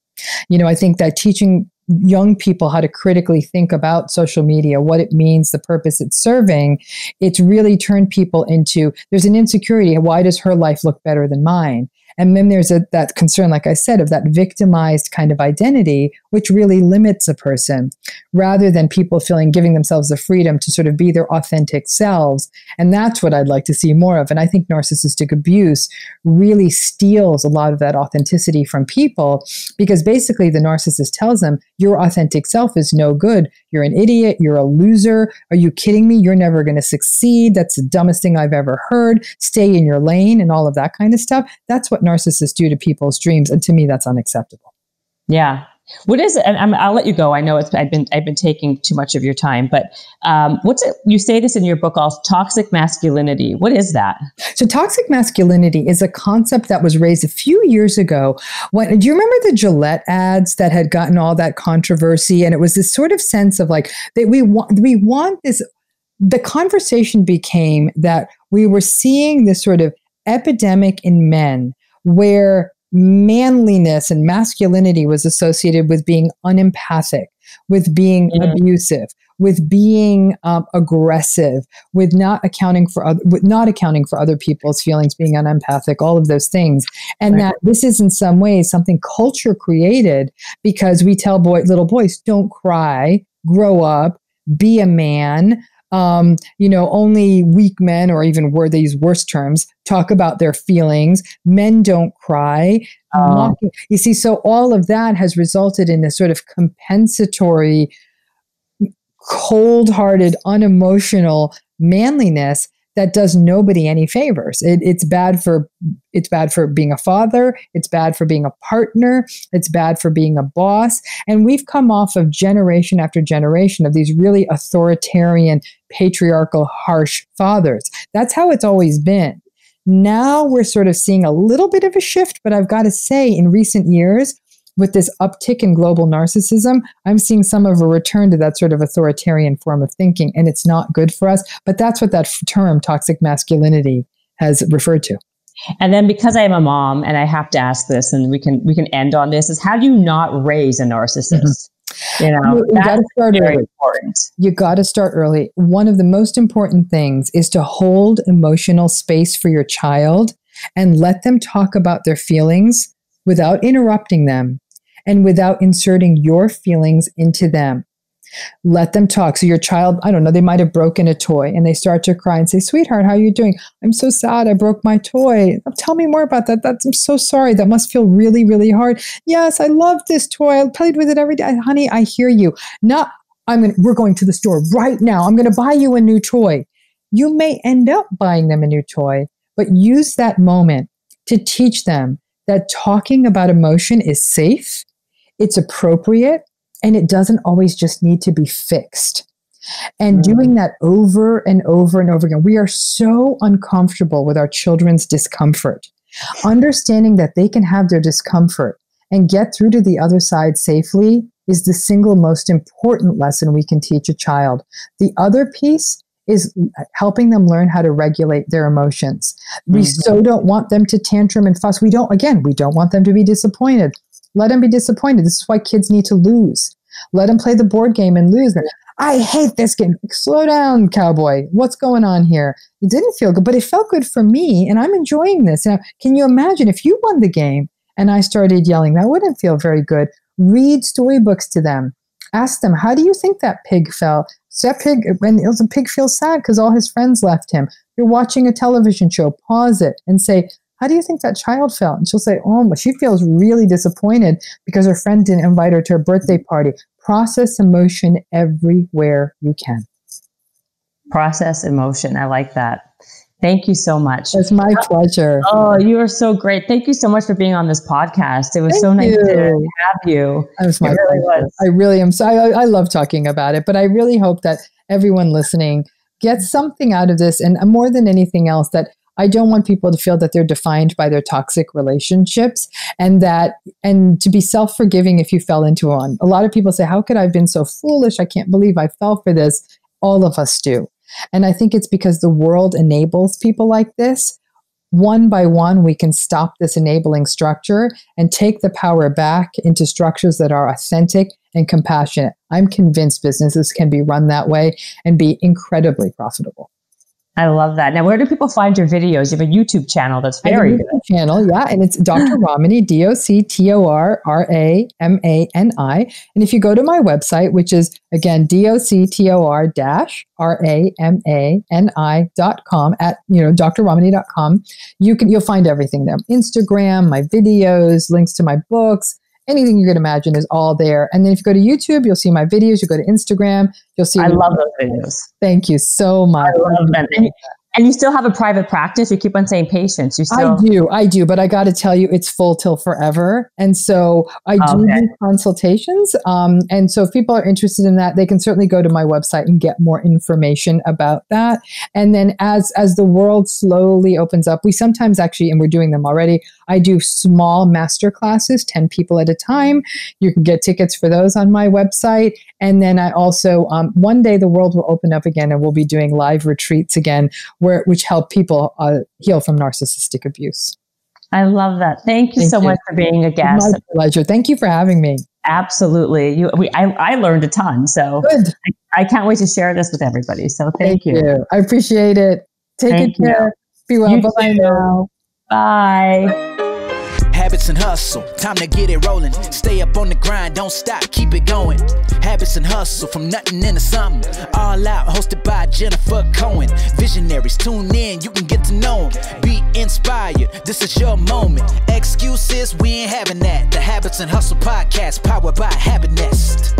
I think that teaching young people how to critically think about social media, what it means, the purpose it's serving, it's really turned people into, there's an insecurity. Why does her life look better than mine? And then there's that concern, like I said, of that victimized kind of identity, which really limits a person, rather than people giving themselves the freedom to sort of be their authentic selves. And that's what I'd like to see more of. And I think narcissistic abuse really steals a lot of that authenticity from people, because basically the narcissist tells them, your authentic self is no good. You're an idiot. You're a loser. Are you kidding me? You're never going to succeed. That's the dumbest thing I've ever heard. Stay in your lane and all of that kind of stuff. That's what narcissists do to people's dreams. And to me, that's unacceptable. Yeah. What is it? And I'll let you go. I know I've been taking too much of your time, but what's it? You say this in your book, also toxic masculinity. What is that? So toxic masculinity is a concept that was raised a few years ago. Do you remember the Gillette ads that had gotten all that controversy? And it was this sort of sense of like that we want this. The conversation became that we were seeing this sort of epidemic in men where manliness and masculinity was associated with being unempathic, with being abusive, with being aggressive, with not accounting for other people's feelings, being unempathic, all of those things. And that this is in some ways something culture created, because we tell little boys, don't cry, grow up, be a man. Only weak men, or even they use worse terms, talk about their feelings. Men don't cry. You see, so all of that has resulted in this sort of compensatory, cold-hearted, unemotional manliness that does nobody any favors. It's bad for being a father. It's bad for being a partner. It's bad for being a boss. And we've come off of generation after generation of these really authoritarian, patriarchal, harsh fathers. That's how it's always been. Now we're sort of seeing a little bit of a shift, but I've got to say, in recent years, with this uptick in global narcissism, I'm seeing some of a return to that sort of authoritarian form of thinking, and it's not good for us. But that's what that term toxic masculinity has referred to. And then, because I am a mom, and I have to ask this, and we can end on this, is how do you not raise a narcissist? You got to start very early. Important. You got to start early. One of the most important things is to hold emotional space for your child and let them talk about their feelings without interrupting them and without inserting your feelings into them. Let them talk. So your child, I don't know, they might have broken a toy and they start to cry and say, sweetheart, how are you doing? I'm so sad. I broke my toy. Tell me more about that. I'm so sorry. That must feel really, really hard. Yes, I love this toy. I played with it every day. Honey, I hear you. We're going to the store right now. I'm going to buy you a new toy. You may end up buying them a new toy, but use that moment to teach them that talking about emotion is safe, it's appropriate, and it doesn't always just need to be fixed. And doing that over and over and over again. We are so uncomfortable with our children's discomfort. Understanding that they can have their discomfort and get through to the other side safely is the single most important lesson we can teach a child. The other piece is helping them learn how to regulate their emotions. We so don't want them to tantrum and fuss. We don't want them to be disappointed. Let them be disappointed. This is why kids need to lose. Let them play the board game and lose. I hate this game. Slow down, cowboy. What's going on here? It didn't feel good, but it felt good for me, and I'm enjoying this. Now, can you imagine if you won the game and I started yelling? That wouldn't feel very good. Read storybooks to them. Ask them, how do you think that pig felt? When the pig feels sad because all his friends left him. You're watching a television show. Pause it and say, how do you think that child felt? And she'll say, oh, she feels really disappointed because her friend didn't invite her to her birthday party. Process emotion everywhere you can. Process emotion. I like that. Thank you so much. It's my pleasure. Oh, you are so great. Thank you so much for being on this podcast. It was so nice to have you. It was my pleasure. I really am. So I love talking about it, but I really hope that everyone listening gets something out of this. And more than anything else, that I don't want people to feel that they're defined by their toxic relationships, and to be self-forgiving if you fell into one. A lot of people say, how could I have been so foolish? I can't believe I fell for this. All of us do. And I think it's because the world enables people like this. One by one, we can stop this enabling structure and take the power back into structures that are authentic and compassionate. I'm convinced businesses can be run that way and be incredibly profitable. I love that. Now, where do people find your videos? You have a YouTube channel that's very good. Channel, yeah, and it's Dr. Ramani, DoctorRamani. And if you go to my website, which is again doctor-ramani.com at drramani.com, you'll find everything there. Instagram, my videos, links to my books. Anything you could imagine is all there. And then if you go to YouTube, you'll see my videos. You go to Instagram, you'll see. I love those videos. Thank you so much. I love them. And you still have a private practice? You keep on saying patients. I do. But I got to tell you, it's full till forever. And so I do consultations. And so if people are interested in that, they can certainly go to my website and get more information about that. And then as the world slowly opens up, we sometimes actually, and we're doing them already, I do small master classes, 10 people at a time. You can get tickets for those on my website. And then I also, one day the world will open up again and we'll be doing live retreats again, which help people heal from narcissistic abuse. I love that. Thank you so much for being a guest. My pleasure. Thank you for having me. Absolutely. I learned a ton. So good. I can't wait to share this with everybody. So thank you. I appreciate it. Take care. Be well. Bye now. Bye. Habits and hustle, time to get it rolling. Stay up on the grind, don't stop, keep it going. Habits and hustle, from nothing into something. All out, hosted by Jennifer Cohen. Visionaries, tune in, you can get to know them. Be inspired, this is your moment. Excuses, we ain't having that. The Habits and Hustle podcast, powered by Habit Nest.